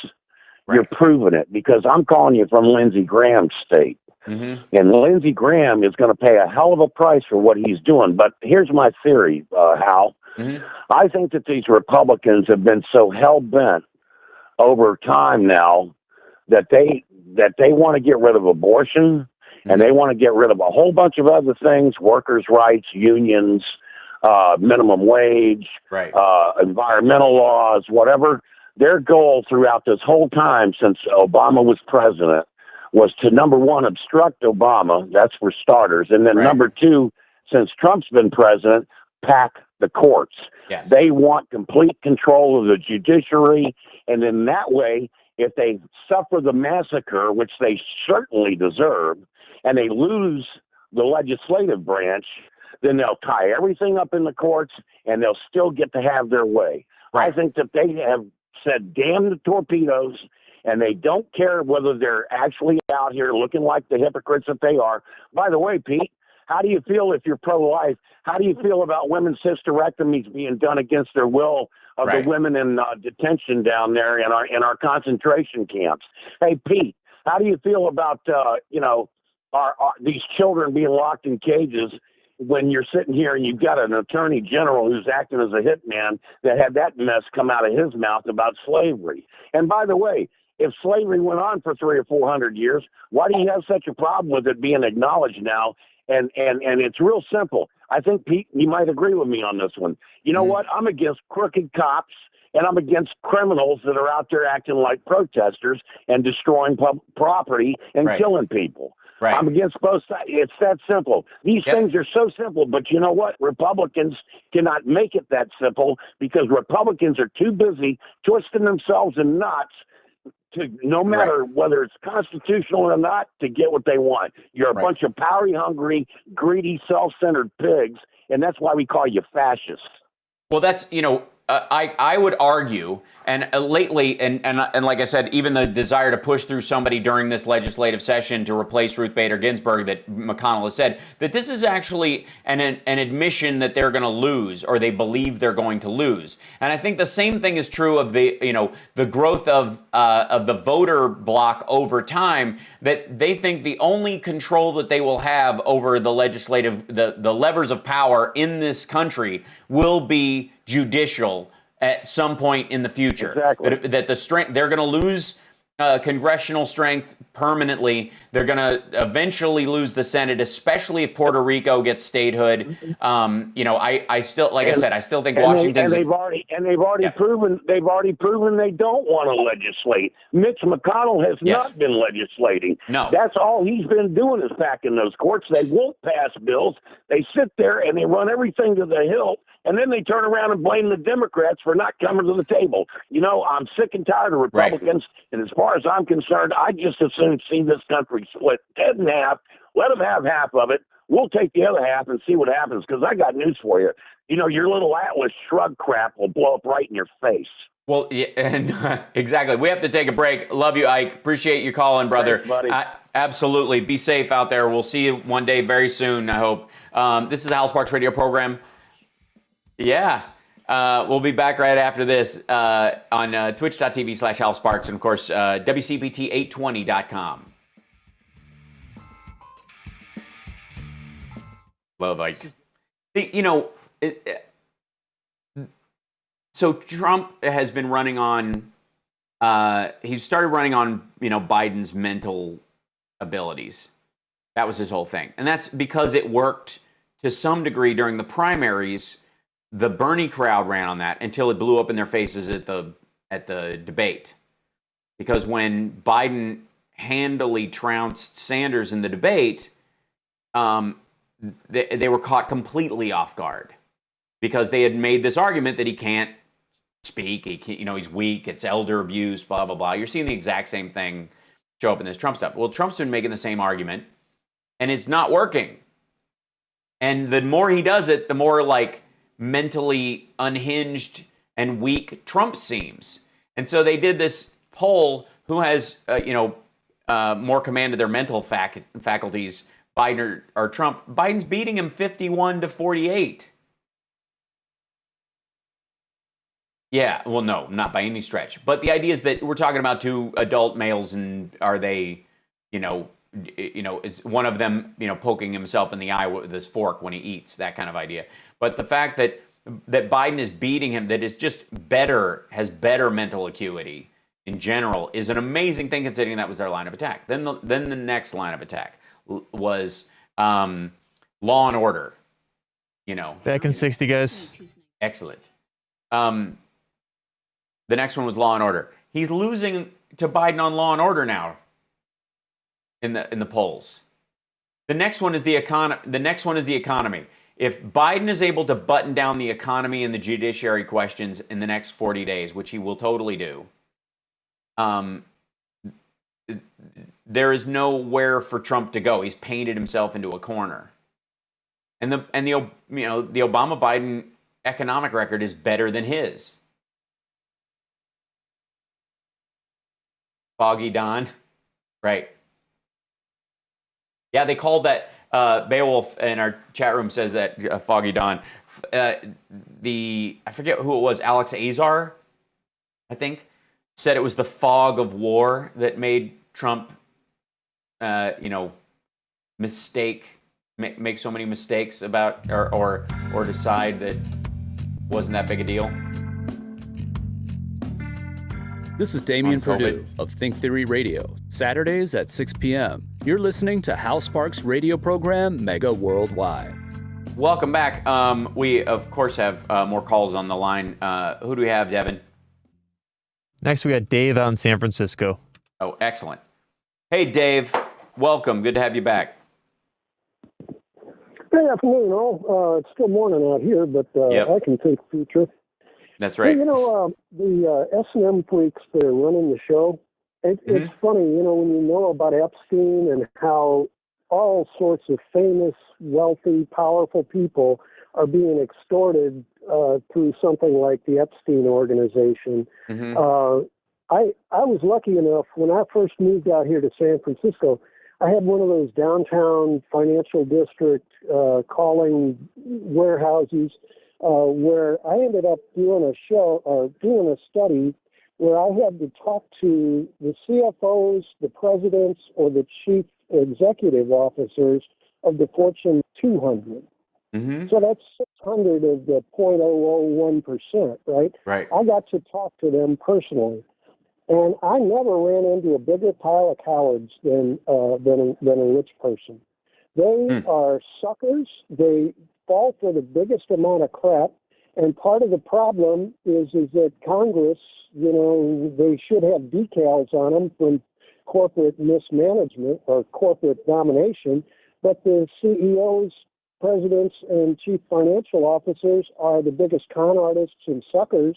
you're proving it, because I'm calling you from Lindsey Graham's state. And Lindsey Graham is going to pay a hell of a price for what he's doing. But here's my theory, Hal. I think that these Republicans have been so hell-bent over time now that they want to get rid of abortion, and they want to get rid of a whole bunch of other things, workers' rights, unions, minimum wage, environmental laws, whatever. Their goal throughout this whole time since Obama was president was to, number one, obstruct Obama. That's for starters. And then number two, since Trump's been president, pack the courts. Yes. They want complete control of the judiciary. And in that way, if they suffer the massacre, which they certainly deserve, and they lose the legislative branch, then they'll tie everything up in the courts and they'll still get to have their way. I think that they have said, damn the torpedoes, and they don't care whether they're actually out here looking like the hypocrites that they are. By the way, Pete, how do you feel if you're pro-life? How do you feel about women's hysterectomies being done against their will of the women in detention down there in our concentration camps? Hey, Pete, how do you feel about these children being locked in cages when you're sitting here and you've got an attorney general who's acting as a hitman that had that mess come out of his mouth about slavery? And by the way, if slavery went on for 300 or 400 years, why do you have such a problem with it being acknowledged now? And it's real simple. I think, Pete, you might agree with me on this one. You know what? I'm against crooked cops, and I'm against criminals that are out there acting like protesters and destroying property and killing people. I'm against both sides. It's that simple. These things are so simple, but you know what? Republicans cannot make it that simple because Republicans are too busy twisting themselves in knots to, no matter whether it's constitutional or not, to get what they want. You're a bunch of power-hungry, greedy, self-centered pigs, and that's why we call you fascists. Well, that's, I would argue, and lately, and like I said, even the desire to push through somebody during this legislative session to replace Ruth Bader Ginsburg that McConnell has said, that this is actually an admission that they're going to lose, or they believe they're going to lose. And I think the same thing is true of the growth of the voter bloc over time, that they think the only control that they will have over the legislative, the levers of power in this country will be judicial at some point in the future. Exactly. That the strength, they're going to lose congressional strength permanently. They're going to eventually lose the Senate, especially if Puerto Rico gets statehood. I still, like I said, I still think Washington's. They've already proven they don't want to legislate. Mitch McConnell has not been legislating. No. That's all he's been doing is packing those courts. They won't pass bills. They sit there and they run everything to the hilt. And then they turn around and blame the Democrats for not coming to the table. I'm sick and tired of Republicans. And as far as I'm concerned, I just as soon see this country split dead in half. Let them have half of it. We'll take the other half and see what happens. Because I got news for you. Your little Atlas Shrugged crap will blow up right in your face. Well, yeah, and exactly. We have to take a break. Love you, Ike. Appreciate you calling, brother. Thanks, buddy. Absolutely. Be safe out there. We'll see you one day very soon, I hope. This is the HalSparks radio program. Yeah. We'll be back right after this on twitch.tv/HalSparks, and of course, WCPT820.com. Love Ike. So Trump has been running on. He started running on Biden's mental abilities. That was his whole thing, and that's because it worked to some degree during the primaries. The Bernie crowd ran on that until it blew up in their faces at the debate. Because when Biden handily trounced Sanders in the debate, they were caught completely off guard because they had made this argument that he can't speak, he's weak, it's elder abuse, blah, blah, blah. You're seeing the exact same thing show up in this Trump stuff. Well, Trump's been making the same argument, and it's not working. And the more he does it, the more mentally unhinged and weak Trump seems. And so they did this poll: who has more command of their mental faculties, Biden or Trump? Biden's beating him 51-48. Yeah, well, no, not by any stretch. But the idea is that we're talking about two adult males, and are they, is one of them, poking himself in the eye with this fork when he eats, that kind of idea. But the fact that Biden is beating him, that is just has better mental acuity in general, is an amazing thing considering that was their line of attack. Then the next line of attack was Law and Order. Back in 60, guys. Excellent. The next one was Law and Order. He's losing to Biden on Law and Order now in the polls. The next one is the economy. If Biden is able to button down the economy and the judiciary questions in the next 40 days, which he will totally do, there is nowhere for Trump to go. He's painted himself into a corner. And the Obama-Biden economic record is better than his. Foggy Don, right? Yeah, they called that. Beowulf in our chat room says that Foggy Don. I forget who it was. Alex Azar, I think, said it was the fog of war that made Trump, make so many mistakes about or decide that wasn't that big a deal. This is Damian Perdue of Think Theory Radio, Saturdays at 6 p.m. You're listening to HalSparks radio program Mega Worldwide. Welcome back. We, of course, have more calls on the line. Who do we have, Devin? Next, we got Dave out in San Francisco. Oh, excellent. Hey, Dave. Welcome. Good to have you back. Good afternoon, all. It's still morning out here, but I can take future. That's right. Hey, the S&M freaks that are running the show, it's funny, when you know about Epstein and how all sorts of famous, wealthy, powerful people are being extorted through something like the Epstein organization. I was lucky enough, when I first moved out here to San Francisco, I had one of those downtown financial district calling warehouses where I ended up doing a study where I had to talk to the CFOs, the presidents, or the chief executive officers of the Fortune 200. So that's 600 of the 0.001%, right? Right. I got to talk to them personally. And I never ran into a bigger pile of cowards than a rich person. They are suckers. They fall for the biggest amount of crap. And part of the problem is that Congress, they should have decals on them from corporate mismanagement or corporate domination. But the CEOs, presidents, and chief financial officers are the biggest con artists and suckers,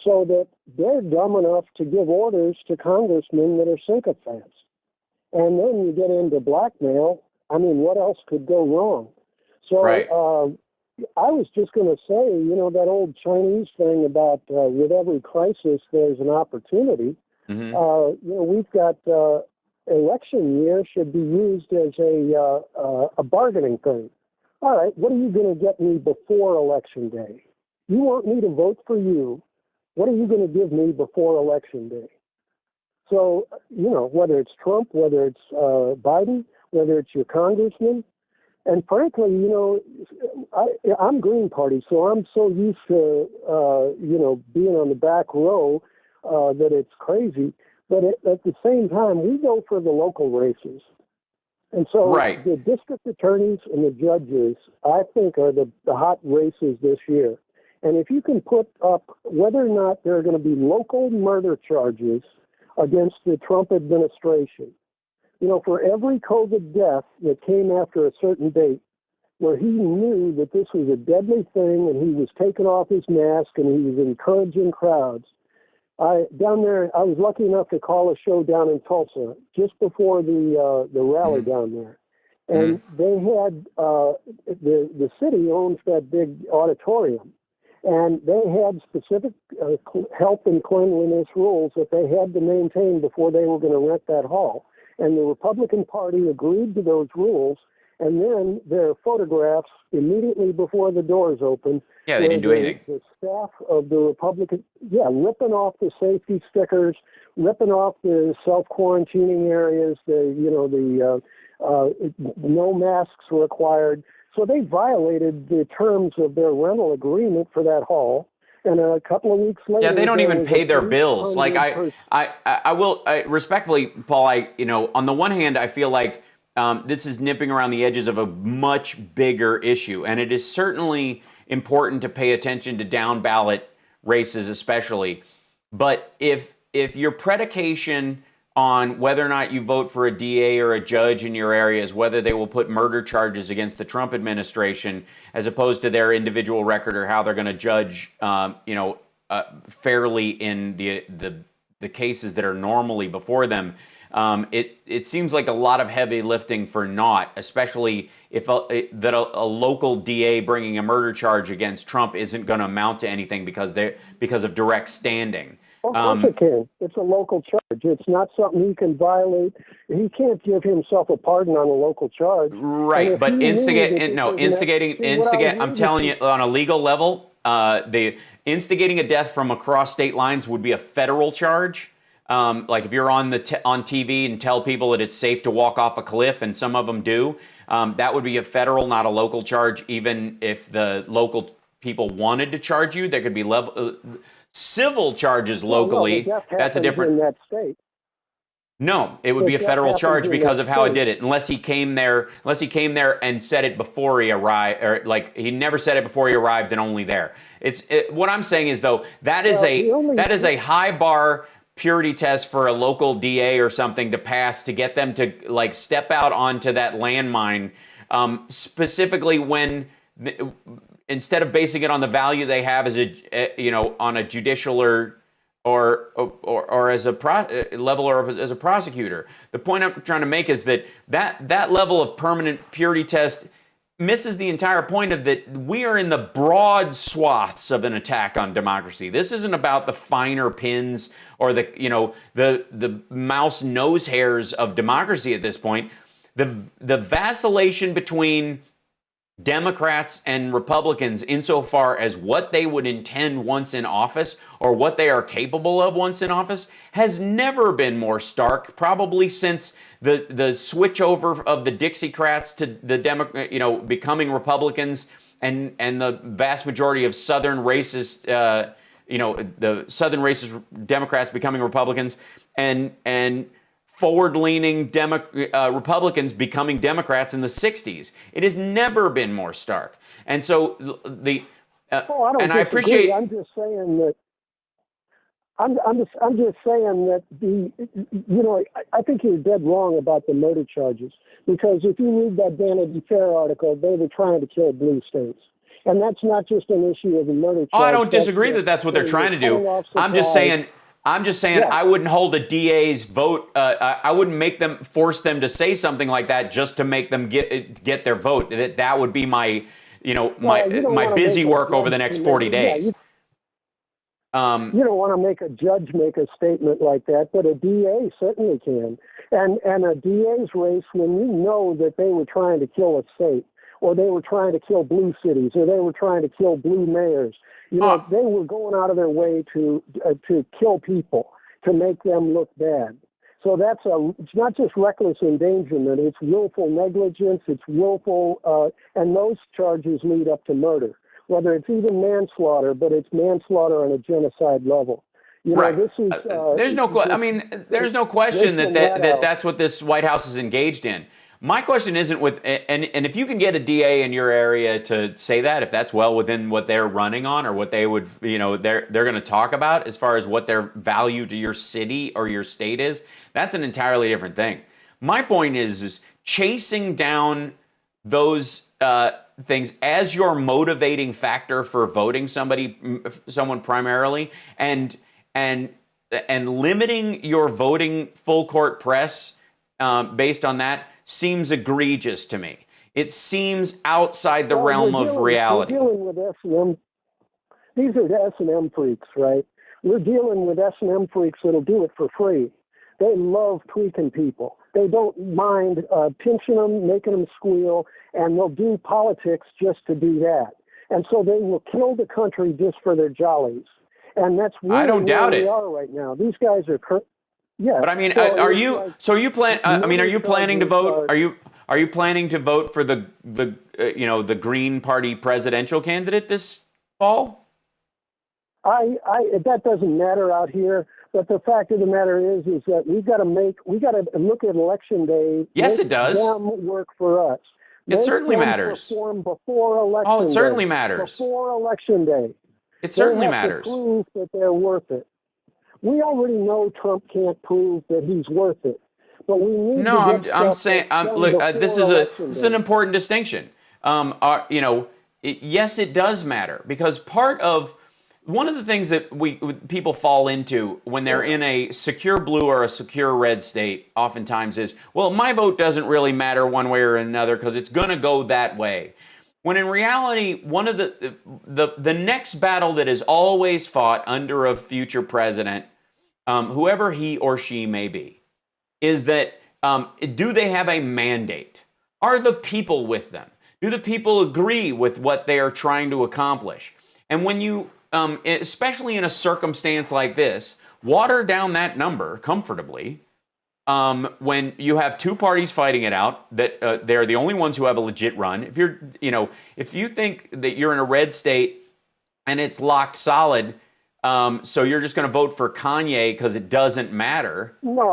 so that they're dumb enough to give orders to congressmen that are sycophants. And then you get into blackmail. I mean, what else could go wrong? So right. I was just going to say, that old Chinese thing about with every crisis, there's an opportunity. We've got election year should be used as a bargaining thing. All right, what are you going to get me before Election Day? You want me to vote for you. What are you going to give me before Election Day? So, whether it's Trump, whether it's Biden, whether it's your congressman, And frankly, I'm Green Party, so I'm so used to, being on the back row that it's crazy. But at the same time, we go for the local races. And so the district attorneys and the judges, I think, are the hot races this year. And if you can put up whether or not there are going to be local murder charges against the Trump administration, for every COVID death that came after a certain date, where he knew that this was a deadly thing and he was taking off his mask and he was encouraging crowds. Down there, I was lucky enough to call a show down in Tulsa just before the rally down there. And they had, the city owns that big auditorium. And they had specific health and cleanliness rules that they had to maintain before they were going to rent that hall. And the Republican Party agreed to those rules. And then there are photographs immediately before the doors opened. Yeah, they didn't do anything. The staff of the Republican, ripping off the safety stickers, ripping off the self-quarantining areas, no masks required. So they violated the terms of their rental agreement for that hall. And a couple of weeks later, they don't even pay their bills. Like I will respectfully, Paul. On the one hand, I feel like this is nipping around the edges of a much bigger issue, and it is certainly important to pay attention to down ballot races, especially. But if your predication on whether or not you vote for a DA or a judge in your area is whether they will put murder charges against the Trump administration, as opposed to their individual record or how they're going to judge, fairly in the cases that are normally before them. It seems like a lot of heavy lifting for naught, especially if a local DA bringing a murder charge against Trump isn't going to amount to anything because of direct standing. Of course it can. It's a local charge. It's not something he can violate. He can't give himself a pardon on a local charge. Right, but instigating. I'm telling you, on a legal level, the instigating a death from across state lines would be a federal charge. Like if you're on TV and tell people that it's safe to walk off a cliff, and some of them do, that would be a federal, not a local charge. Even if the local people wanted to charge you, there could be civil charges locally. That's a different. In that state. No, it would be a federal charge because of how it did it. Unless he came there and said it before he arrived, or like he never said it before he arrived and only there. What I'm saying is though that is a high bar purity test for a local DA or something to pass to get them to like step out onto that landmine, specifically when instead of basing it on the value they have as on a judicial or as a level or as a prosecutor. The point I'm trying to make is that level of permanent purity test misses the entire point of that we are in the broad swaths of an attack on democracy. This isn't about the finer pins or the mouse nose hairs of democracy at this point. The vacillation between Democrats and Republicans insofar as what they would intend once in office or what they are capable of once in office has never been more stark, probably since the switch over of the Dixiecrats to the becoming Republicans and the vast majority of Southern racist the Southern racist Democrats becoming Republicans and forward-leaning Republicans becoming Democrats in the 60s. It has never been more stark. And so I appreciate. I'm just saying that. I'm just saying that I think you're dead wrong about the murder charges, because if you read that Vanity Fair article, they were trying to kill blue states. And that's not just an issue of a murder charge. Oh, I don't disagree that that's what they're trying to do. I'm just saying yeah. I wouldn't hold a DA's vote. I wouldn't force them to say something like that just to make them get their vote. That would be my busy work over the next 40 days. You don't want to make a judge make a statement like that, but a DA certainly can. And a DA's race, when you know that they were trying to kill a state, or they were trying to kill blue cities, or they were trying to kill blue mayors, they were going out of their way to kill people, to make them look bad. So it's not just reckless endangerment, it's willful negligence, it's willful, and those charges lead up to murder. Whether it's even manslaughter, but it's manslaughter on a genocide level. Right. This is, there's no question that's what this White House is engaged in. My question isn't with, and if you can get a DA in your area to say that, if that's well within what they're running on or what they would, they're going to talk about as far as what their value to your city or your state is, that's an entirely different thing. My point is chasing down those things as your motivating factor for voting someone primarily, and limiting your voting full court press based on that seems egregious to me. It seems outside the realm of reality. We're dealing with S&M. These are the S&M freaks, right? We're dealing with S&M freaks that'll do it for free. They love tweaking people. They don't mind pinching them, making them squeal, and they'll do politics just to do that. And so they will kill the country just for their jollies. And that's really I don't doubt where we it. are right now. These guys are, yeah. But I mean, are you planning to vote? Are you planning to vote for the Green Party presidential candidate this fall? That doesn't matter out here. But the fact of the matter is that we got to look at election day. Yes, it does. Them work for us. It certainly matters. Perform before election it certainly day. matters. Before election day. It certainly they have matters. To prove that they're worth it. We already know Trump can't prove that he's worth it. But we need No, to I'm saying, look, this is an important distinction. Yes, it does matter, because one of the things that people fall into when they're in a secure blue or a secure red state oftentimes is, well, my vote doesn't really matter one way or another because it's going to go that way. When in reality, one of the next battle that is always fought under a future president, whoever he or she may be, is that do they have a mandate? Are the people with them? Do the people agree with what they are trying to accomplish? And when you, especially in a circumstance like this, water down that number comfortably, when you have two parties fighting it out, that they're the only ones who have a legit run. If you think that you're in a red state and it's locked solid, so you're just going to vote for Kanye because it doesn't matter. No.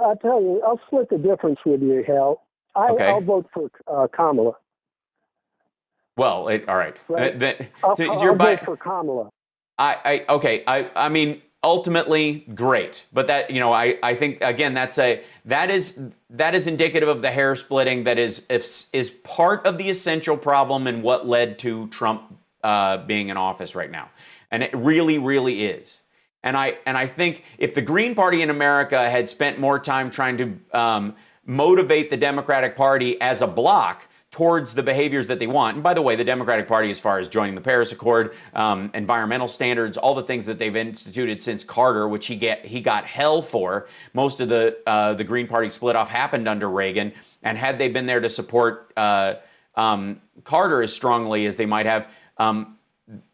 I'll tell you, I'll split the difference with you, Hal. I'll vote for Kamala. Well, all right. I'll vote for Kamala. I mean, ultimately, great. But that, I think, again, that is indicative of the hair splitting that is part of the essential problem and what led to Trump being in office right now. And it really, really is. And I think if the Green Party in America had spent more time trying to motivate the Democratic Party as a bloc towards the behaviors that they want. And by the way, the Democratic Party, as far as joining the Paris Accord, environmental standards, all the things that they've instituted since Carter, which he got hell for. Most of the Green Party split off happened under Reagan, and had they been there to support Carter as strongly as they might have,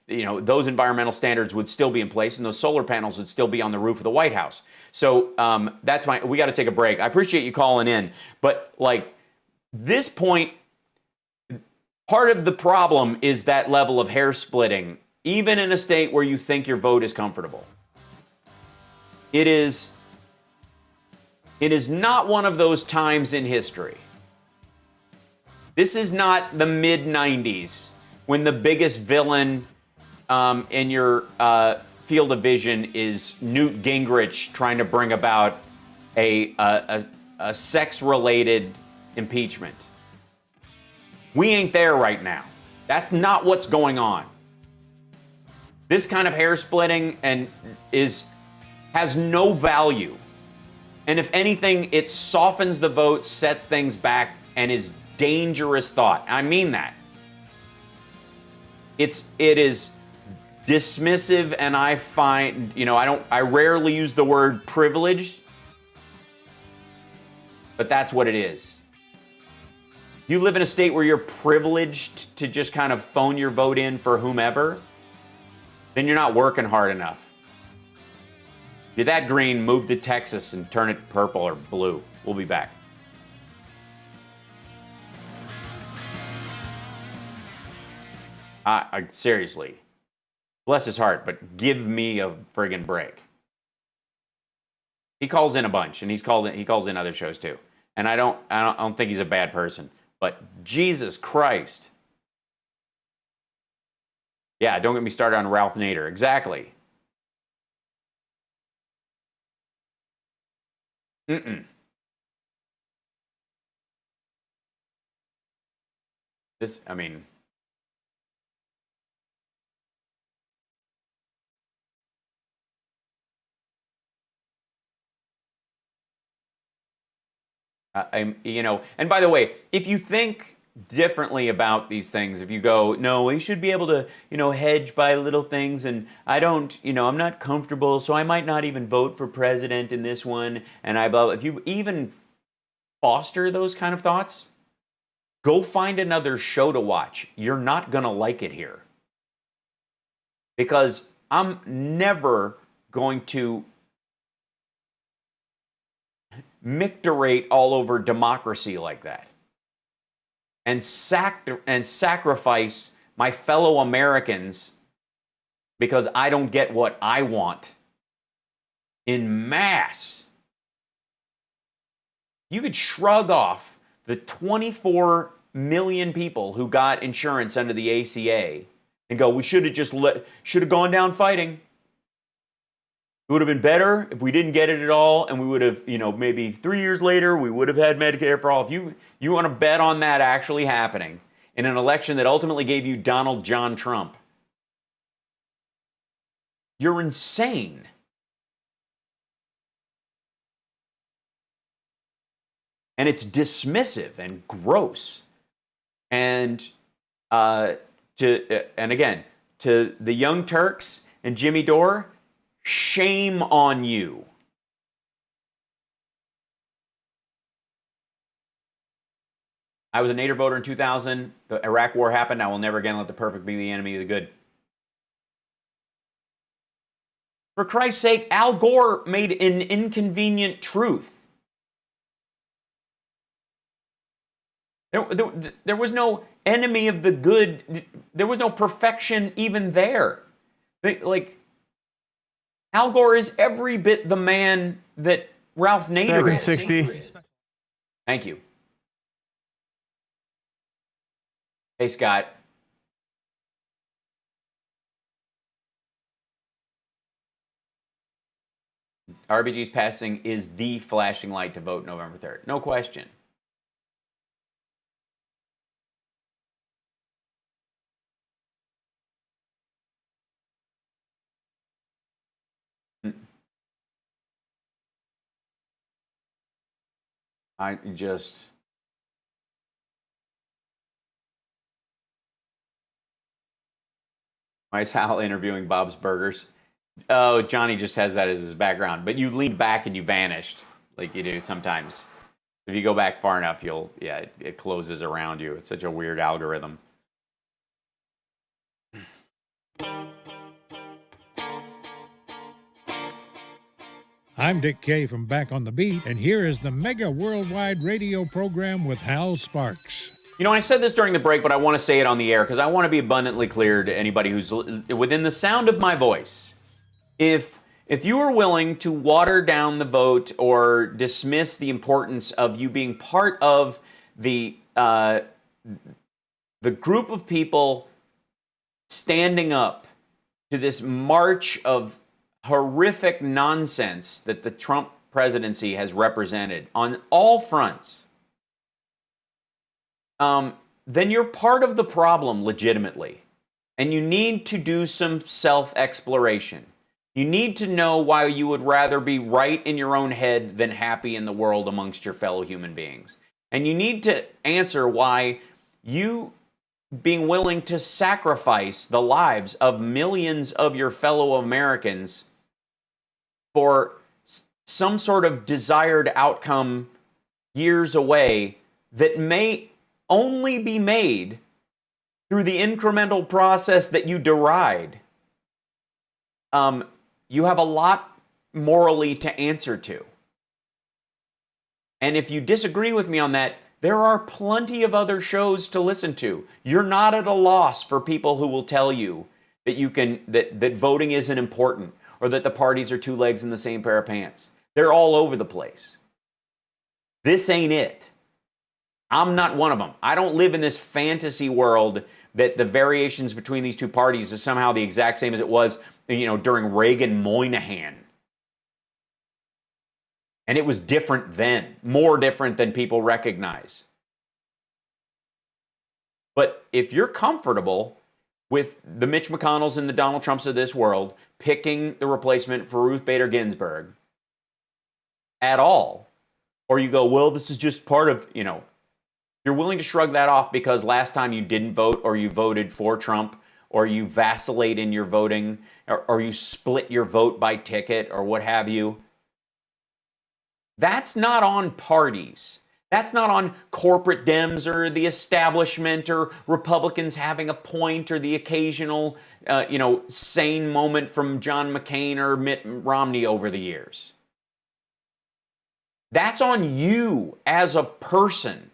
those environmental standards would still be in place, and those solar panels would still be on the roof of the White House. So we got to take a break. I appreciate you calling in, but this point. Part of the problem is that level of hair splitting, even in a state where you think your vote is comfortable. It is not one of those times in history. This is not the mid-90s when the biggest villain in your field of vision is Newt Gingrich trying to bring about a sex-related impeachment. We ain't there right now. That's not what's going on. This kind of hair splitting has no value. And if anything, it softens the vote, sets things back, and is dangerous thought. I mean that. It is dismissive, and I find, I rarely use the word privileged, but that's what it is. You live in a state where you're privileged to just kind of phone your vote in for whomever, then you're not working hard enough. You're that green, move to Texas and turn it purple or blue. We'll be back. Seriously, bless his heart, but give me a friggin' break. He calls in a bunch, and he calls in other shows too. And I don't think he's a bad person, but Jesus Christ. Yeah, don't get me started on Ralph Nader. Exactly. This, I mean, and by the way, if you think differently about these things, if you go, no, we should be able to, hedge by little things, and I don't, I'm not comfortable, so I might not even vote for president in this one, and if you even foster those kind of thoughts, go find another show to watch. You're not going to like it here. Because I'm never going to micturate all over democracy like that. And sacrifice my fellow Americans because I don't get what I want in mass. You could shrug off the 24 million people who got insurance under the ACA and go, we should have gone down fighting. It would have been better if we didn't get it at all, and we would have, maybe 3 years later, we would have had Medicare for all. If you want to bet on that actually happening in an election that ultimately gave you Donald John Trump, you're insane. And it's dismissive and gross. And again, to the Young Turks and Jimmy Dore, shame on you. I was a Nader voter in 2000. The Iraq War happened. I will never again let the perfect be the enemy of the good. For Christ's sake, Al Gore made an inconvenient truth. There was no enemy of the good. There was no perfection even there. Al Gore is every bit the man that Ralph Nader is. 60. Thank you. Hey, Scott. RBG's passing is the flashing light to vote November 3rd. No question. Nice Hal interviewing Bob's Burgers. Oh, Johnny just has that as his background. But you leaned back and you vanished, like you do sometimes. If you go back far enough, it closes around you. It's such a weird algorithm. I'm Dick Kay from Back on the Beat, and here is the mega worldwide radio program with Hal Sparks. I said this during the break, but I want to say it on the air because I want to be abundantly clear to anybody who's within the sound of my voice. If you are willing to water down the vote or dismiss the importance of you being part of the group of people standing up to this march of horrific nonsense that the Trump presidency has represented on all fronts, then you're part of the problem legitimately. And you need to do some self-exploration. You need to know why you would rather be right in your own head than happy in the world amongst your fellow human beings. And you need to answer why you being willing to sacrifice the lives of millions of your fellow Americans for some sort of desired outcome years away that may only be made through the incremental process that you deride. You have a lot morally to answer to. And if you disagree with me on that, there are plenty of other shows to listen to. You're not at a loss for people who will tell you that that voting isn't important, or that the parties are two legs in the same pair of pants. They're all over the place. This ain't it. I'm not one of them. I don't live in this fantasy world that the variations between these two parties is somehow the exact same as it was, during Reagan-Moynihan. And it was different then, more different than people recognize. But if you're comfortable with the Mitch McConnells and the Donald Trumps of this world picking the replacement for Ruth Bader Ginsburg at all, or you go, well, this is just part of, you're willing to shrug that off because last time you didn't vote, or you voted for Trump, or you vacillate in your voting, or you split your vote by ticket, or what have you. That's not on parties. That's not on corporate Dems or the establishment or Republicans having a point or the occasional, sane moment from John McCain or Mitt Romney over the years. That's on you as a person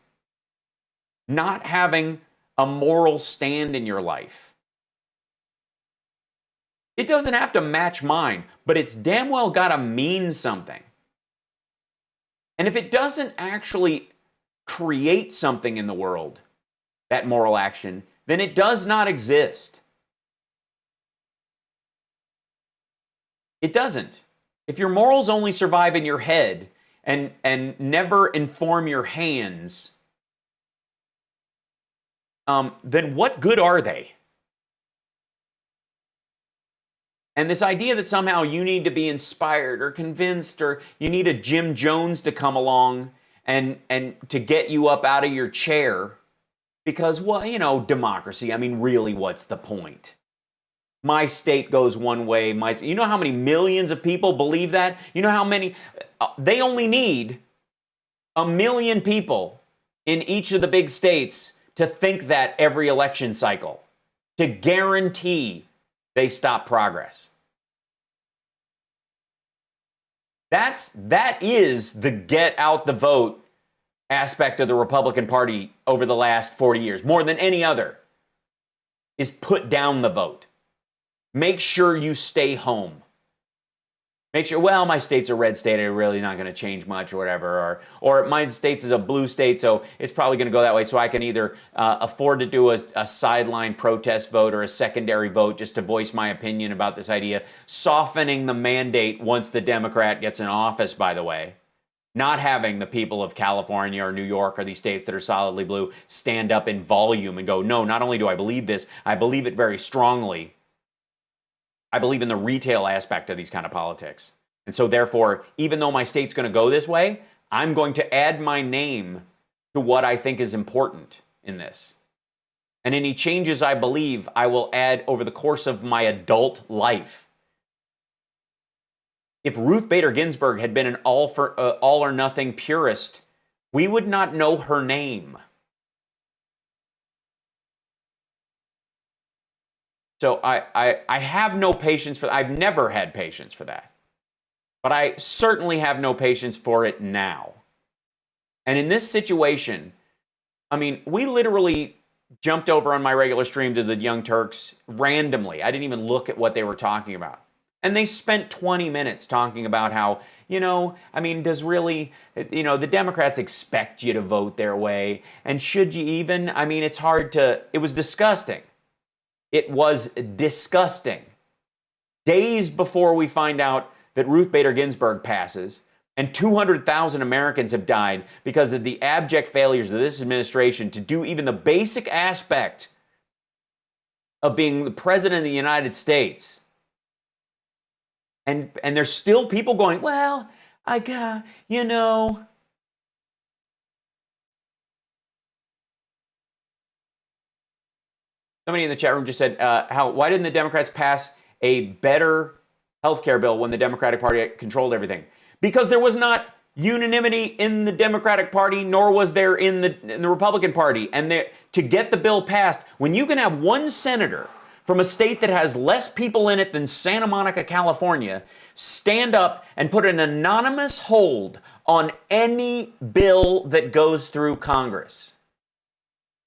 not having a moral stand in your life. It doesn't have to match mine, but it's damn well got to mean something. And if it doesn't actually create something in the world, that moral action, then it does not exist. It doesn't. If your morals only survive in your head and never inform your hands, then what good are they? And this idea that somehow you need to be inspired or convinced, or you need a Jim Jones to come along and to get you up out of your chair because, well, democracy, I mean, really, what's the point? My state goes one way. You know how many millions of people believe that? You know how many? They only need 1 million people in each of the big states to think that every election cycle to guarantee they stop progress. That is the get out the vote aspect of the Republican Party over the last 40 years, more than any other, is put down the vote. Make sure you stay home. Make sure, well, my state's a red state, I'm really not going to change much or whatever. Or my state is a blue state, so it's probably going to go that way. So I can either afford to do a sideline protest vote or a secondary vote just to voice my opinion about this idea. Softening the mandate once the Democrat gets in office, by the way. Not having the people of California or New York or these states that are solidly blue stand up in volume and go, no, not only do I believe this, I believe it very strongly. I believe in the retail aspect of these kind of politics. And so therefore, even though my state's going to go this way, I'm going to add my name to what I think is important in this. And any changes I believe I will add over the course of my adult life. If Ruth Bader Ginsburg had been an all or nothing purist, we would not know her name. So I have no patience for that. I've never had patience for that. But I certainly have no patience for it now. And in this situation, I mean, we literally jumped over on my regular stream to the Young Turks randomly. I didn't even look at what they were talking about. And they spent 20 minutes talking about how, does really, the Democrats expect you to vote their way? And should you even? I mean, it's hard to, it was disgusting. It was disgusting. Days before we find out that Ruth Bader Ginsburg passes, and 200,000 Americans have died because of the abject failures of this administration to do even the basic aspect of being the president of the United States. And there's still people going, well, Somebody in the chat room just said, why didn't the Democrats pass a better healthcare bill when the Democratic Party controlled everything? Because there was not unanimity in the Democratic Party, nor was there in the Republican Party. And to get the bill passed, when you can have one senator from a state that has less people in it than Santa Monica, California, stand up and put an anonymous hold on any bill that goes through Congress.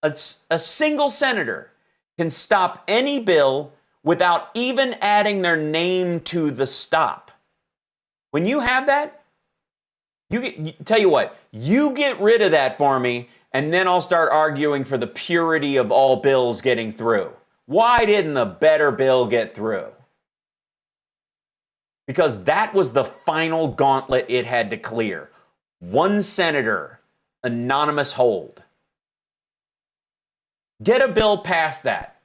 A single senator can stop any bill without even adding their name to the stop. When you have that, tell you what, you get rid of that for me, and then I'll start arguing for the purity of all bills getting through. Why didn't the better bill get through? Because that was the final gauntlet it had to clear. One senator, anonymous hold. Get a bill past that.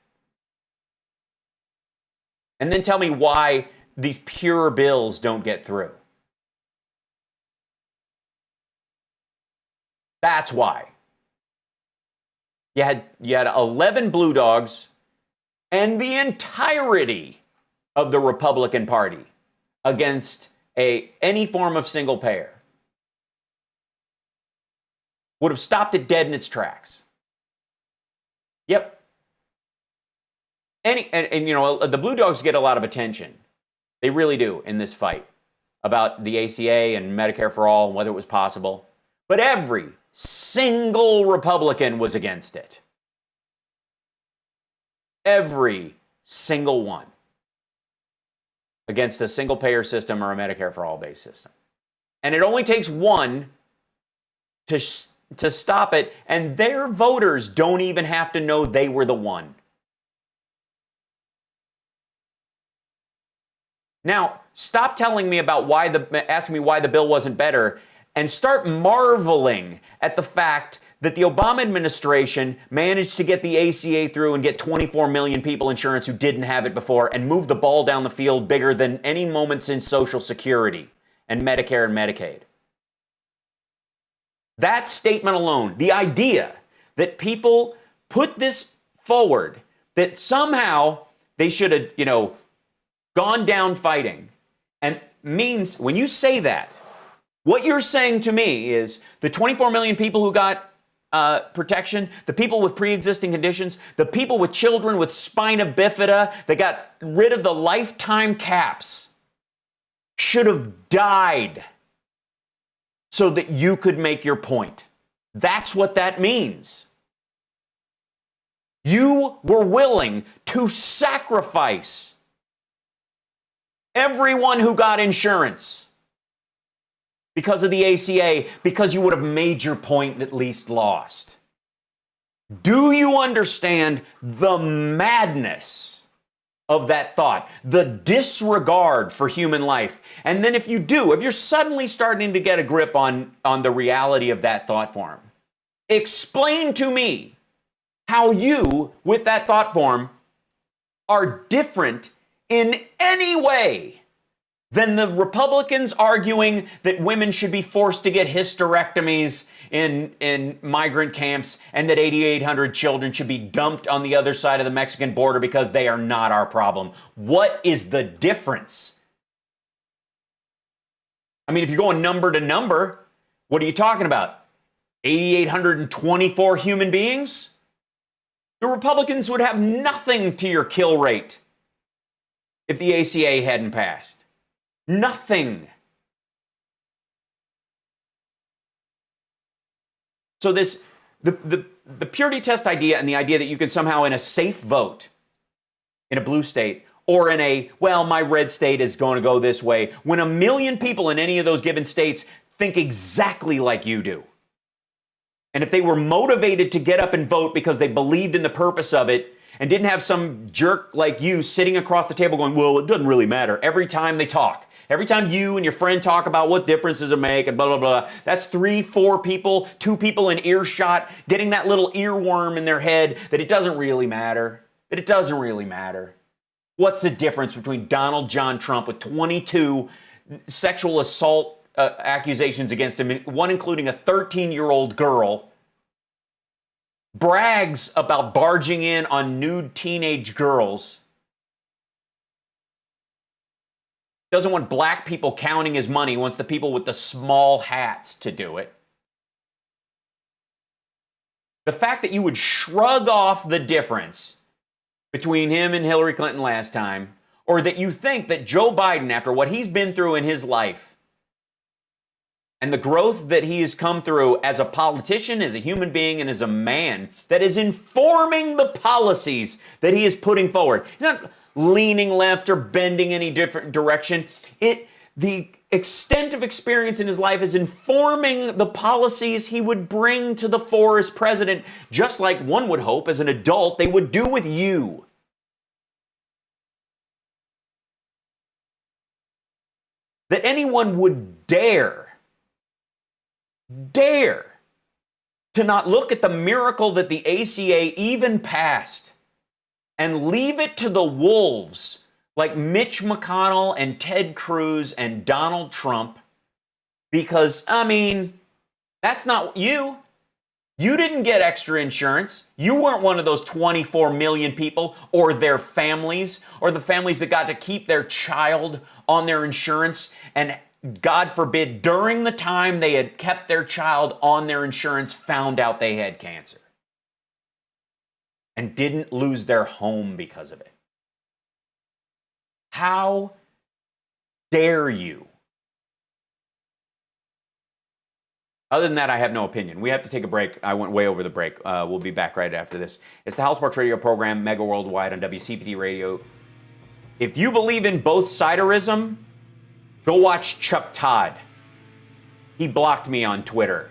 And then tell me why these pure bills don't get through. That's why. You had 11 blue dogs and the entirety of the Republican Party against any form of single payer. Would have stopped it dead in its tracks. Yep. And you know, the blue dogs get a lot of attention. They really do in this fight about the ACA and Medicare for all and whether it was possible. But every single Republican was against it. Every single one. Against a single payer system or a Medicare for all based system. And it only takes one to stop it, and their voters don't even have to know they were the one. Now, stop telling me about asking me why the bill wasn't better, and start marveling at the fact that the Obama administration managed to get the ACA through and get 24 million people insurance who didn't have it before and move the ball down the field bigger than any moment since Social Security and Medicare and Medicaid. That statement alone, the idea that people put this forward, that somehow they should have, gone down fighting, and means when you say that, what you're saying to me is the 24 million people who got protection, the people with pre-existing conditions, the people with children with spina bifida that got rid of the lifetime caps should have died so that you could make your point. That's what that means. You were willing to sacrifice everyone who got insurance because of the ACA, because you would have made your point and at least lost. Do you understand the madness of that thought, the disregard for human life? And then if you're suddenly starting to get a grip on the reality of that thought form, explain to me how you, with that thought form, are different in any way than the Republicans arguing that women should be forced to get hysterectomies in migrant camps and that 8,800 children should be dumped on the other side of the Mexican border because they are not our problem. What is the difference? I mean, if you're going number to number, what are you talking about? 8,824 human beings? The Republicans would have nothing to your kill rate if the ACA hadn't passed. Nothing. So the purity test idea and the idea that you can somehow in a safe vote in a blue state or in my red state is going to go this way, when 1 million people in any of those given states think exactly like you do. And if they were motivated to get up and vote because they believed in the purpose of it and didn't have some jerk like you sitting across the table going, well, it doesn't really matter every time they talk. Every time you and your friend talk about what differences it make and blah, blah, blah, that's 3, 4 people, 2 people in earshot getting that little earworm in their head that it doesn't really matter, What's the difference between Donald John Trump with 22 sexual assault accusations against him, one including a 13-year-old girl, brags about barging in on nude teenage girls, doesn't want black people counting his money, wants the people with the small hats to do it. The fact that you would shrug off the difference between him and Hillary Clinton last time, or that you think that Joe Biden, after what he's been through in his life and the growth that he has come through as a politician, as a human being, and as a man that is informing the policies that he is putting forward. He's not leaning left or bending any different direction. The extent of experience in his life is informing the policies he would bring to the fore as president, just like one would hope as an adult they would do with you. That anyone would dare to not look at the miracle that the ACA even passed and leave it to the wolves like Mitch McConnell and Ted Cruz and Donald Trump, because, I mean, that's not you. You didn't get extra insurance. You weren't one of those 24 million people or their families or the families that got to keep their child on their insurance and, God forbid, during the time they had kept their child on their insurance, found out they had cancer and didn't lose their home because of it. How dare you? Other than that, I have no opinion. We have to take a break. I went way over the break. We'll be back right after this. It's the HalSparks Radio program, Mega Worldwide on WCPT Radio. If you believe in both siderism, go watch Chuck Todd. He blocked me on Twitter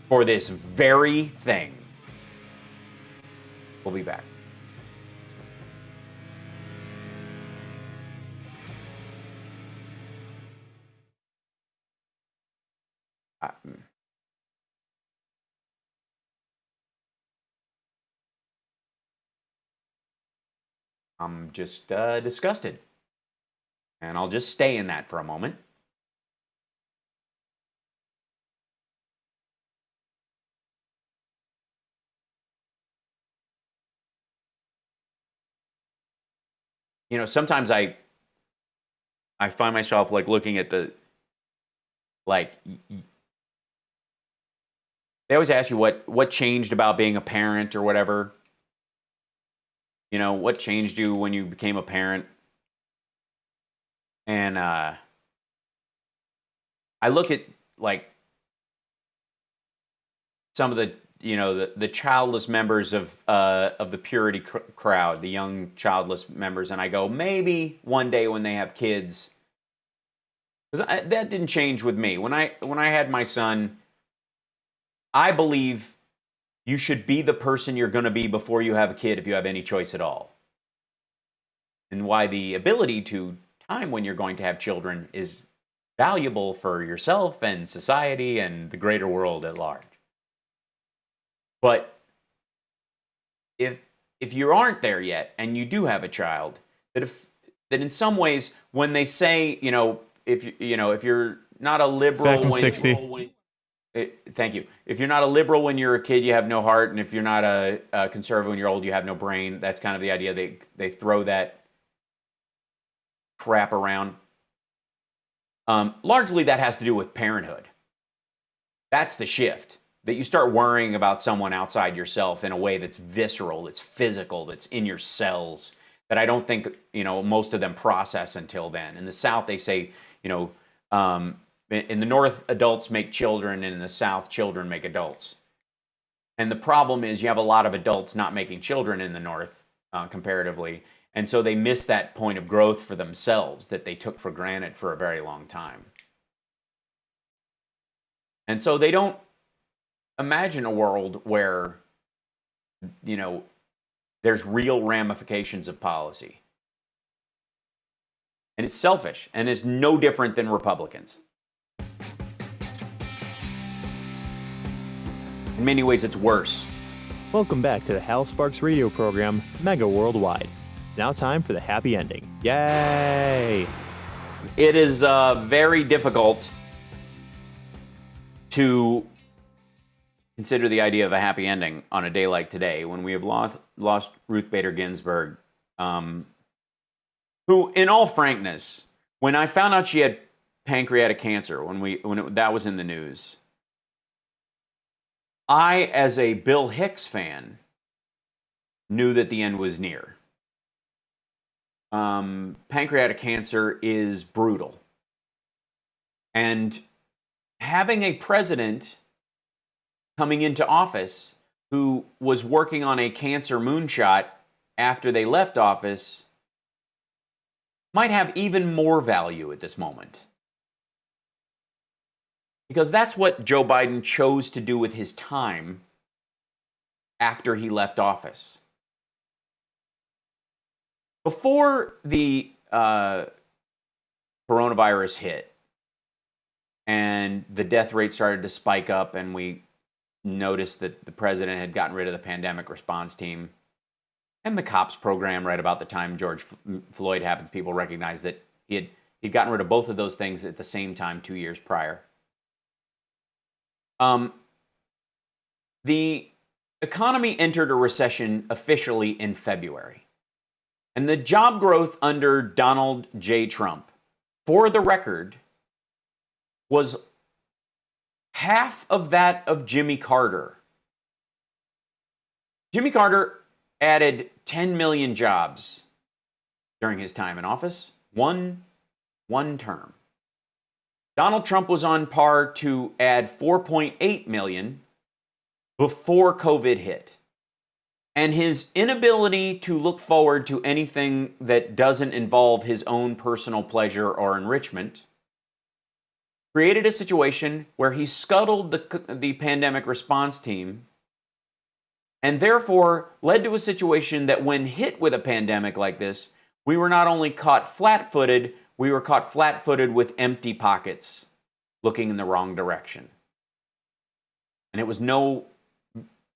for this very thing. We'll be back. I'm just disgusted. And I'll just stay in that for a moment. You know, sometimes I find myself like looking at the, like, they always ask you what changed about being a parent or whatever. You know, what changed you when you became a parent? And I look at, like, some of the, you know, the childless members of the purity crowd, the young childless members, and I go, maybe one day when they have kids, because that didn't change with me. When I had my son, I believe you should be the person you're going to be before you have a kid if you have any choice at all. And why the ability to time when you're going to have children is valuable for yourself and society and the greater world at large. But if you aren't there yet and you do have a child, that in some ways when they say, you know, if you're not a liberal Back in 60. Thank you. If you're not a liberal when you're a kid, you have no heart, and if you're not a conservative when you're old, you have no brain. That's kind of the idea. They throw that crap around. Largely, that has to do with parenthood. That's the shift. That you start worrying about someone outside yourself in a way that's visceral, that's physical, that's in your cells. That I don't think, you know, most of them process until then. In the South, they say, you know, in the North, adults make children, and in the South, children make adults. And the problem is you have a lot of adults not making children in the North, comparatively, and so they miss that point of growth for themselves that they took for granted for a very long time. And so they don't imagine a world where, you know, there's real ramifications of policy. And it's selfish, and is no different than Republicans. In many ways, it's worse. Welcome back to the HalSparks Radio program, Mega Worldwide. It's now time for the happy ending. Yay! It is very difficult to consider the idea of a happy ending on a day like today when we have lost Ruth Bader Ginsburg, who, in all frankness, when I found out she had pancreatic cancer, that was in the news, I, as a Bill Hicks fan, knew that the end was near. pancreatic cancer is brutal. And having a president coming into office who was working on a cancer moonshot after they left office might have even more value at this moment. Because that's what Joe Biden chose to do with his time after he left office. Before the coronavirus hit and the death rate started to spike up and we noticed that the president had gotten rid of the pandemic response team and the COPS program right about the time George Floyd happened, people recognized that he'd gotten rid of both of those things at the same time 2 years prior. The economy entered a recession officially in February. And the job growth under Donald J. Trump, for the record, was half of that of Jimmy Carter. Jimmy Carter added 10 million jobs during his time in office, one term. Donald Trump was on par to add 4.8 million before COVID hit. And his inability to look forward to anything that doesn't involve his own personal pleasure or enrichment created a situation where he scuttled the pandemic response team and therefore led to a situation that when hit with a pandemic like this, we were not only caught flat-footed, we were caught flat-footed with empty pockets looking in the wrong direction. And it was no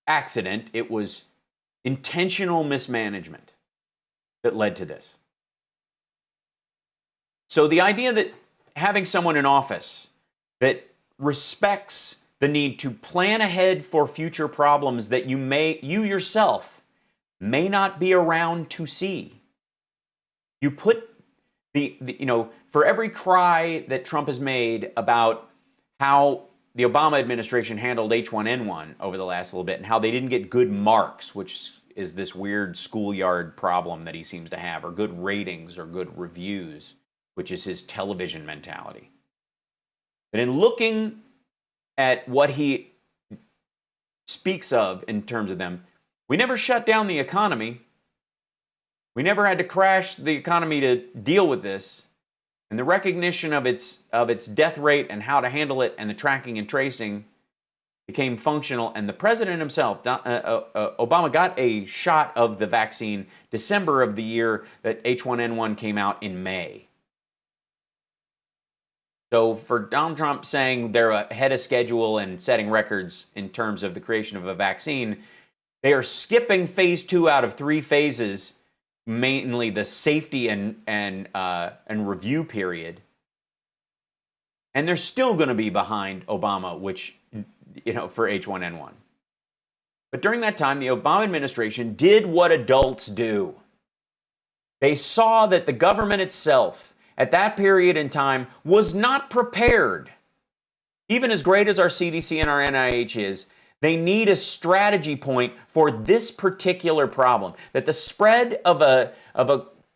accident, it was intentional mismanagement that led to this. So the idea that having someone in office that respects the need to plan ahead for future problems that you yourself may not be around to see. You put for every cry that Trump has made about how the Obama administration handled H1N1 over the last little bit and how they didn't get good marks, which is this weird schoolyard problem that he seems to have, or good ratings or good reviews, which is his television mentality. But in looking at what he speaks of in terms of them, we never shut down the economy. We never had to crash the economy to deal with this. And the recognition of its death rate and how to handle it and the tracking and tracing became functional. And the president himself, Obama, got a shot of the vaccine December of the year that H1N1 came out in May. So for Donald Trump saying they're ahead of schedule and setting records in terms of the creation of a vaccine, they are skipping phase 2 out of 3 phases, mainly the safety and review period, and they're still going to be behind Obama, which for H1N1. But during that time, the Obama administration did what adults do. They saw that the government itself, at that period in time, was not prepared. Even as great as our CDC and our NIH is, they need a strategy point for this particular problem. That the spread of a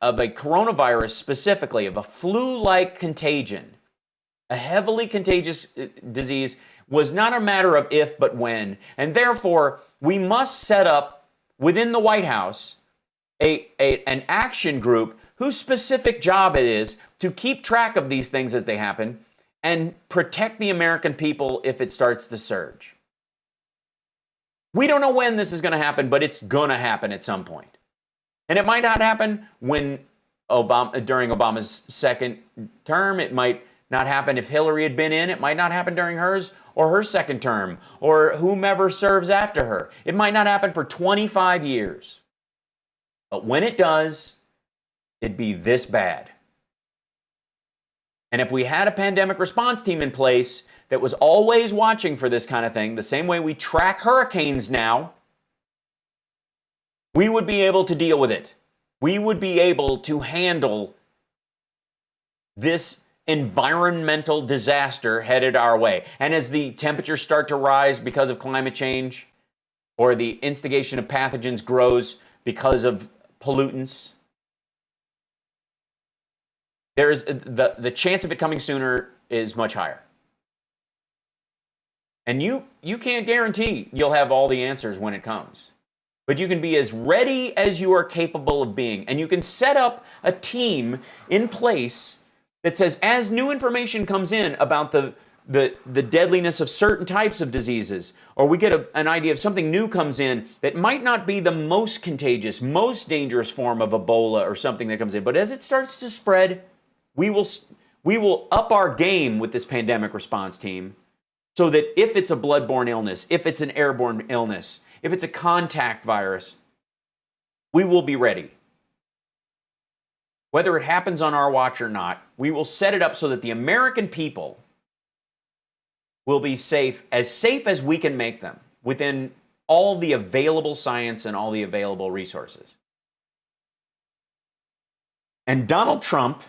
coronavirus, specifically of a flu-like contagion, a heavily contagious disease, was not a matter of if but when. And therefore, we must set up within the White House an action group whose specific job it is to keep track of these things as they happen and protect the American people if it starts to surge. We don't know when this is going to happen, but it's going to happen at some point. And it might not happen during Obama's second term. It might not happen if Hillary had been in. It might not happen during hers or her second term or whomever serves after her. It might not happen for 25 years. But when it does, it'd be this bad. And if we had a pandemic response team in place that was always watching for this kind of thing, the same way we track hurricanes now, we would be able to deal with it. We would be able to handle this environmental disaster headed our way. And as the temperatures start to rise because of climate change, or the instigation of pathogens grows because of pollutants, there's the chance of it coming sooner is much higher. And you can't guarantee you'll have all the answers when it comes. But you can be as ready as you are capable of being. And you can set up a team in place that says, as new information comes in about the deadliness of certain types of diseases, or we get an idea of something new comes in that might not be the most contagious, most dangerous form of Ebola or something that comes in, but as it starts to spread, we will up our game with this pandemic response team so that if it's a bloodborne illness, if it's an airborne illness, if it's a contact virus, we will be ready. Whether it happens on our watch or not, we will set it up so that the American people will be safe as we can make them within all the available science and all the available resources. And Donald Trump,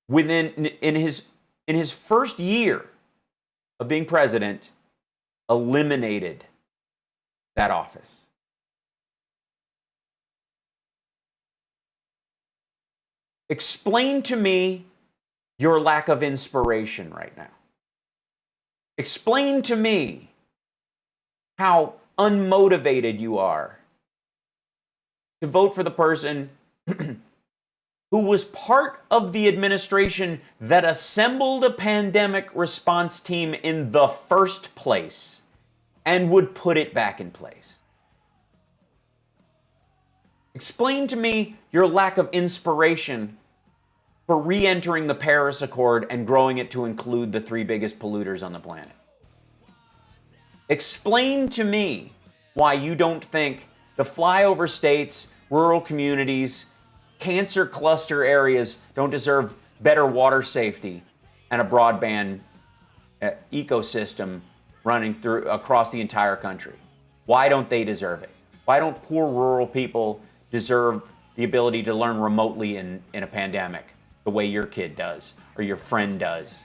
in his first year of being president, eliminated that office. Explain to me your lack of inspiration right now. Explain to me how unmotivated you are to vote for the person who was part of the administration that assembled a pandemic response team in the first place and would put it back in place. Explain to me your lack of inspiration for re-entering the Paris Accord and growing it to include the 3 biggest polluters on the planet. Explain to me why you don't think the flyover states, rural communities, cancer cluster areas don't deserve better water safety and a broadband ecosystem running across the entire country. Why don't they deserve it? Why don't poor rural people deserve the ability to learn remotely in a pandemic the way your kid does or your friend does?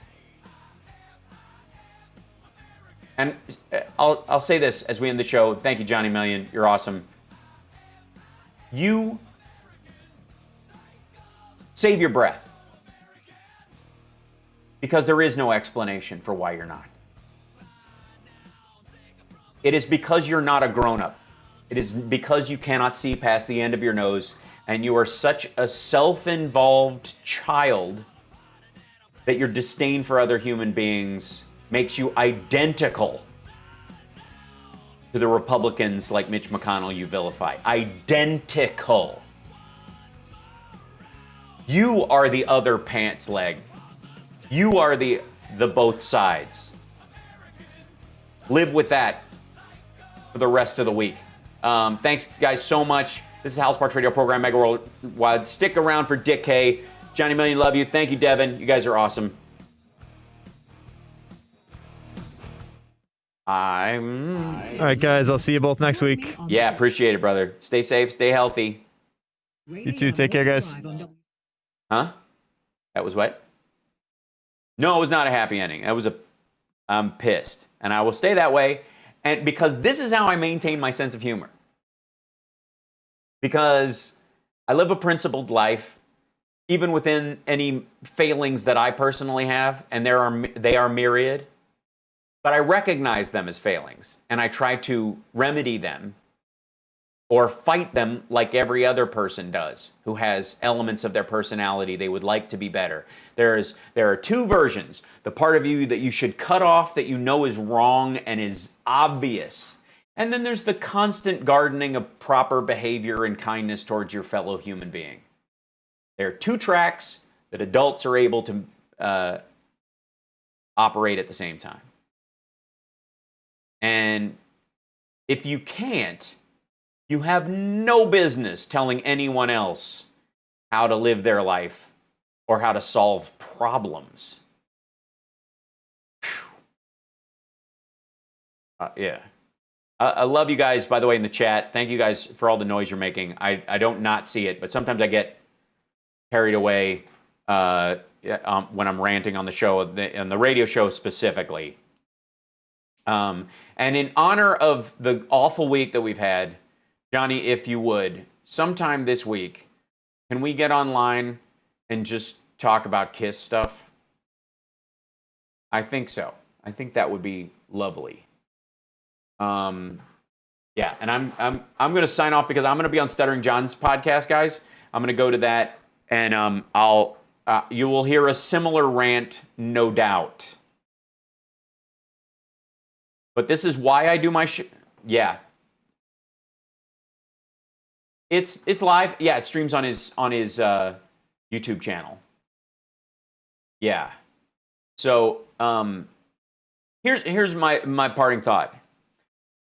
And I'll say this as we end the show. Thank you, Johnny Million. You're awesome. You save your breath, because there is no explanation for why you're not. It is because you're not a grown-up. It is because you cannot see past the end of your nose, and you are such a self-involved child that your disdain for other human beings makes you identical to the Republicans like Mitch McConnell you vilify. Identical. You are the other pants leg. You are the both sides. Live with that for the rest of the week. Thanks, guys, so much. This is HalSparks Radio Program, Mega Worldwide. Stick around for Dick K. Johnny Million, love you. Thank you, Devin. You guys are awesome. All right, guys. I'll see you both next week. Yeah, appreciate it, brother. Stay safe. Stay healthy. You too. Take care, guys. Huh? That was what? No, it was not a happy ending. I'm pissed. And I will stay that way. And because this is how I maintain my sense of humor. Because I live a principled life, even within any failings that I personally have, and they are myriad. But I recognize them as failings, and I try to remedy them or fight them like every other person does who has elements of their personality they would like to be better. There are 2 versions. The part of you that you should cut off that you know is wrong and is obvious. And then there's the constant gardening of proper behavior and kindness towards your fellow human being. There are 2 tracks that adults are able to operate at the same time. And if you can't, you have no business telling anyone else how to live their life or how to solve problems. Yeah. I love you guys, by the way, in the chat. Thank you guys for all the noise you're making. I don't not see it, but sometimes I get carried away when I'm ranting on the show, on the radio show specifically. And in honor of the awful week that we've had, Johnny, if you would, sometime this week, can we get online and just talk about Kiss stuff? I think so. I think that would be lovely. Yeah, and I'm going to sign off because I'm going to be on Stuttering John's podcast, guys. I'm going to go to that, and you will hear a similar rant, no doubt. But this is why I do my yeah. It's live. Yeah, it streams on his YouTube channel. Yeah. So here's my parting thought.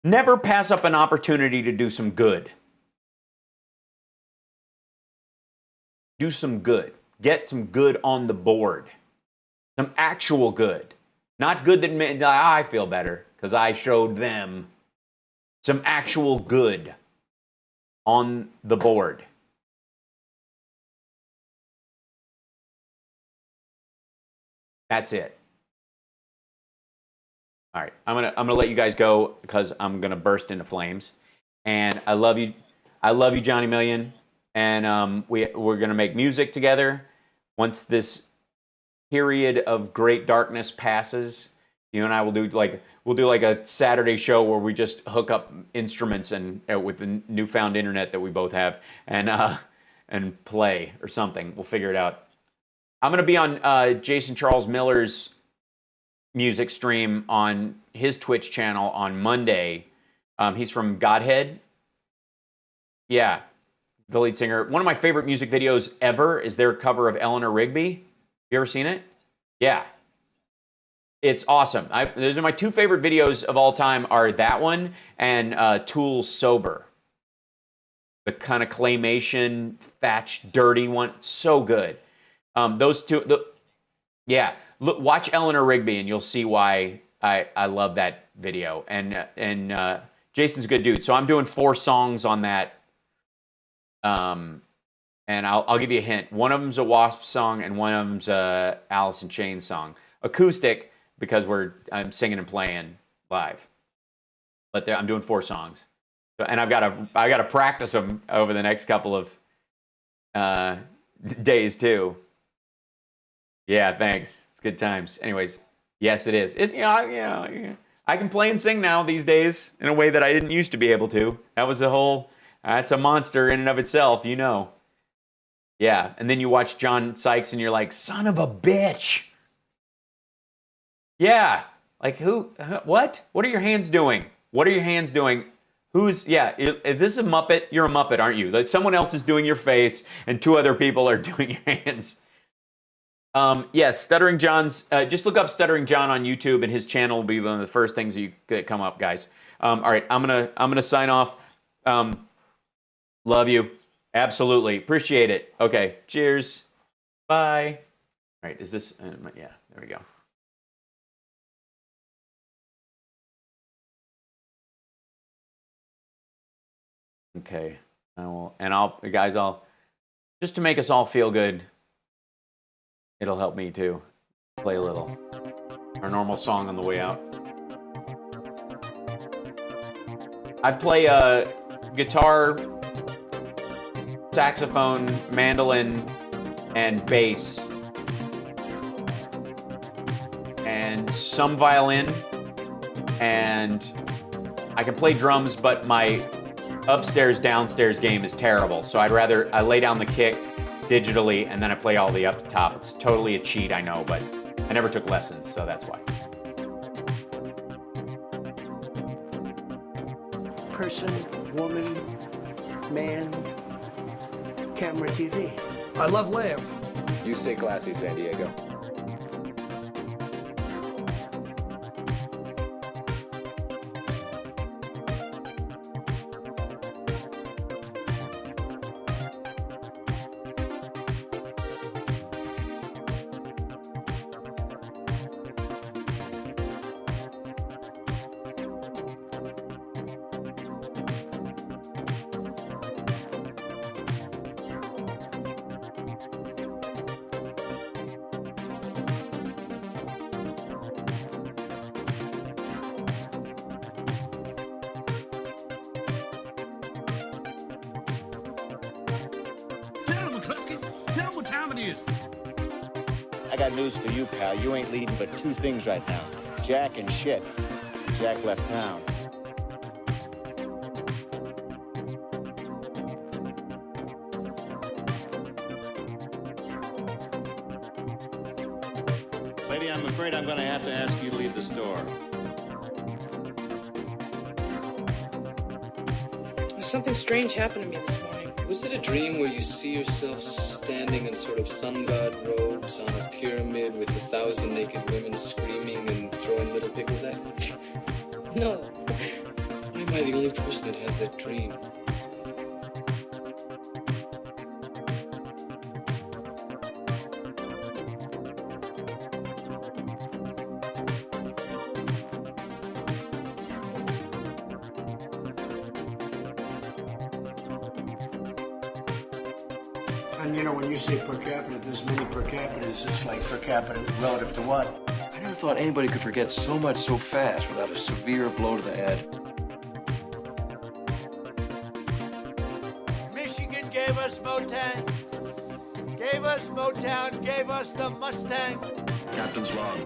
Never pass up an opportunity to do some good. Do some good. Get some good on the board. Some actual good. Not good that made I feel better because I showed them. Some actual good on the board. That's it. All right, I'm gonna let you guys go because I'm gonna burst into flames. And I love you, Johnny Million. And we're gonna make music together. Once this period of great darkness passes, you and I will do like a Saturday show where we just hook up instruments and with the newfound internet that we both have and play or something. We'll figure it out. I'm gonna be on Jason Charles Miller's music stream on his Twitch channel on Monday. He's from Godhead. Yeah, the lead singer. One of my favorite music videos ever is their cover of Eleanor Rigby. You ever seen it? Yeah. It's awesome. Those are my two favorite videos of all time are that one and Tool's Sober. The kind of claymation, thatched, dirty one. So good. Those two, yeah. Look, watch Eleanor Rigby and you'll see why I love that video. And Jason's a good dude. So I'm doing 4 songs on that. And I'll give you a hint. One of them's a Wasp song and one of them's a Alice in Chains song. Acoustic because I'm singing and playing live. But I'm doing 4 songs. And I gotta practice them over the next couple of days too. Yeah, thanks. It's good times. Anyways, yes, it is. I can play and sing now these days in a way that I didn't used to be able to. That's a monster in and of itself, you know. Yeah, and then you watch John Sykes and you're like, son of a bitch. Yeah, like who, what? What are your hands doing? What are your hands doing? If this is a Muppet, you're a Muppet, aren't you? Like someone else is doing your face and 2 other people are doing your hands. Yes, Stuttering John's, just look up Stuttering John on YouTube and his channel will be one of the first things that come up, guys. All right, I'm gonna sign off. Love you. Absolutely. Appreciate it. Okay, cheers. Bye. All right, is this, yeah, there we go. Okay, I'll, just to make us all feel good, it'll help me too. Play a little. Our normal song on the way out. I play guitar, saxophone, mandolin, and bass. And some violin. And I can play drums, but my upstairs, downstairs game is terrible. So I lay down the kick digitally, and then I play all the up top. It's totally a cheat, I know, but I never took lessons, so that's why. Person, woman, man, camera, TV. I love lamb. You stay classy, San Diego. news. I got news for you, pal. You ain't leading but two things right now. Jack and shit. Jack left town. Lady, I'm afraid I'm going to have to ask you to leave the store. Something strange happened to me this morning. Was it a dream where you see yourself standing in sort of sun god robes on a pyramid with 1,000 naked women screaming and throwing little pickles at you? No. Why am I the only person that has that dream? And you know, when you say per capita, there's many per capitas. It's like per capita relative to what? I never thought anybody could forget so much so fast without a severe blow to the head. Michigan gave us Motown. Gave us Motown. Gave us the Mustang. Captain's log.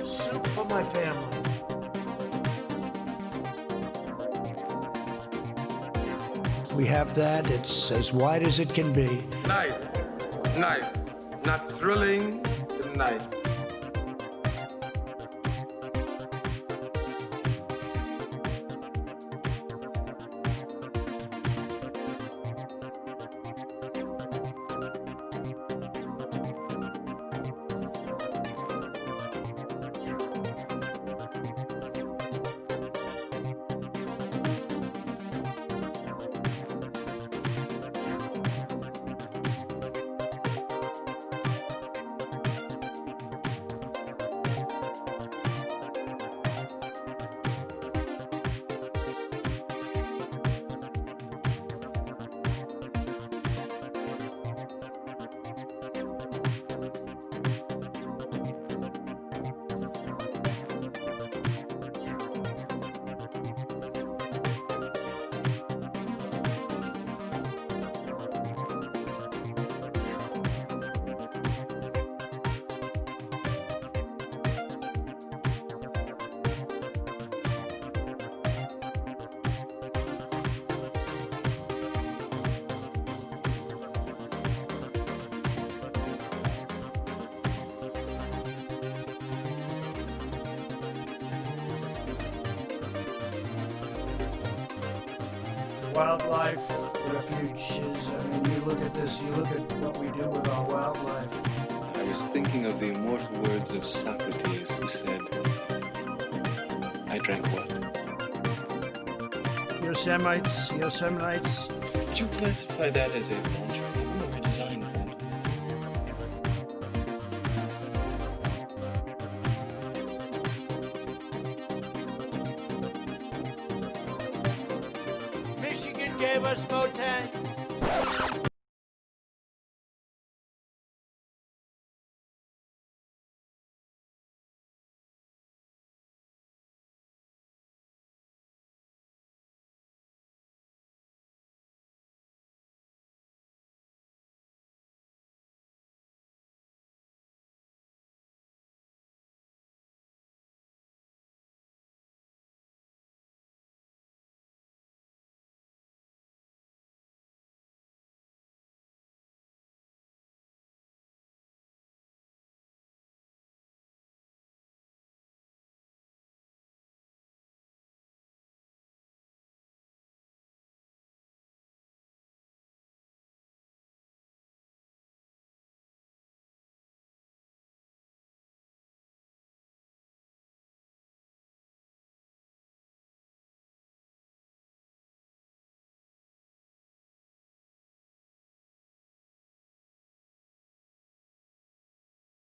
Soup for my family. We have that. It's as wide as it can be. Nice. Nice. Not thrilling, but nice. Wildlife refuges. I mean, you look at this, you look at what we do with our wildlife. I was thinking of the immortal words of Socrates, who said, I drank what? Yosemites. Would you classify that as a launch or a design point? Michigan gave us Motown.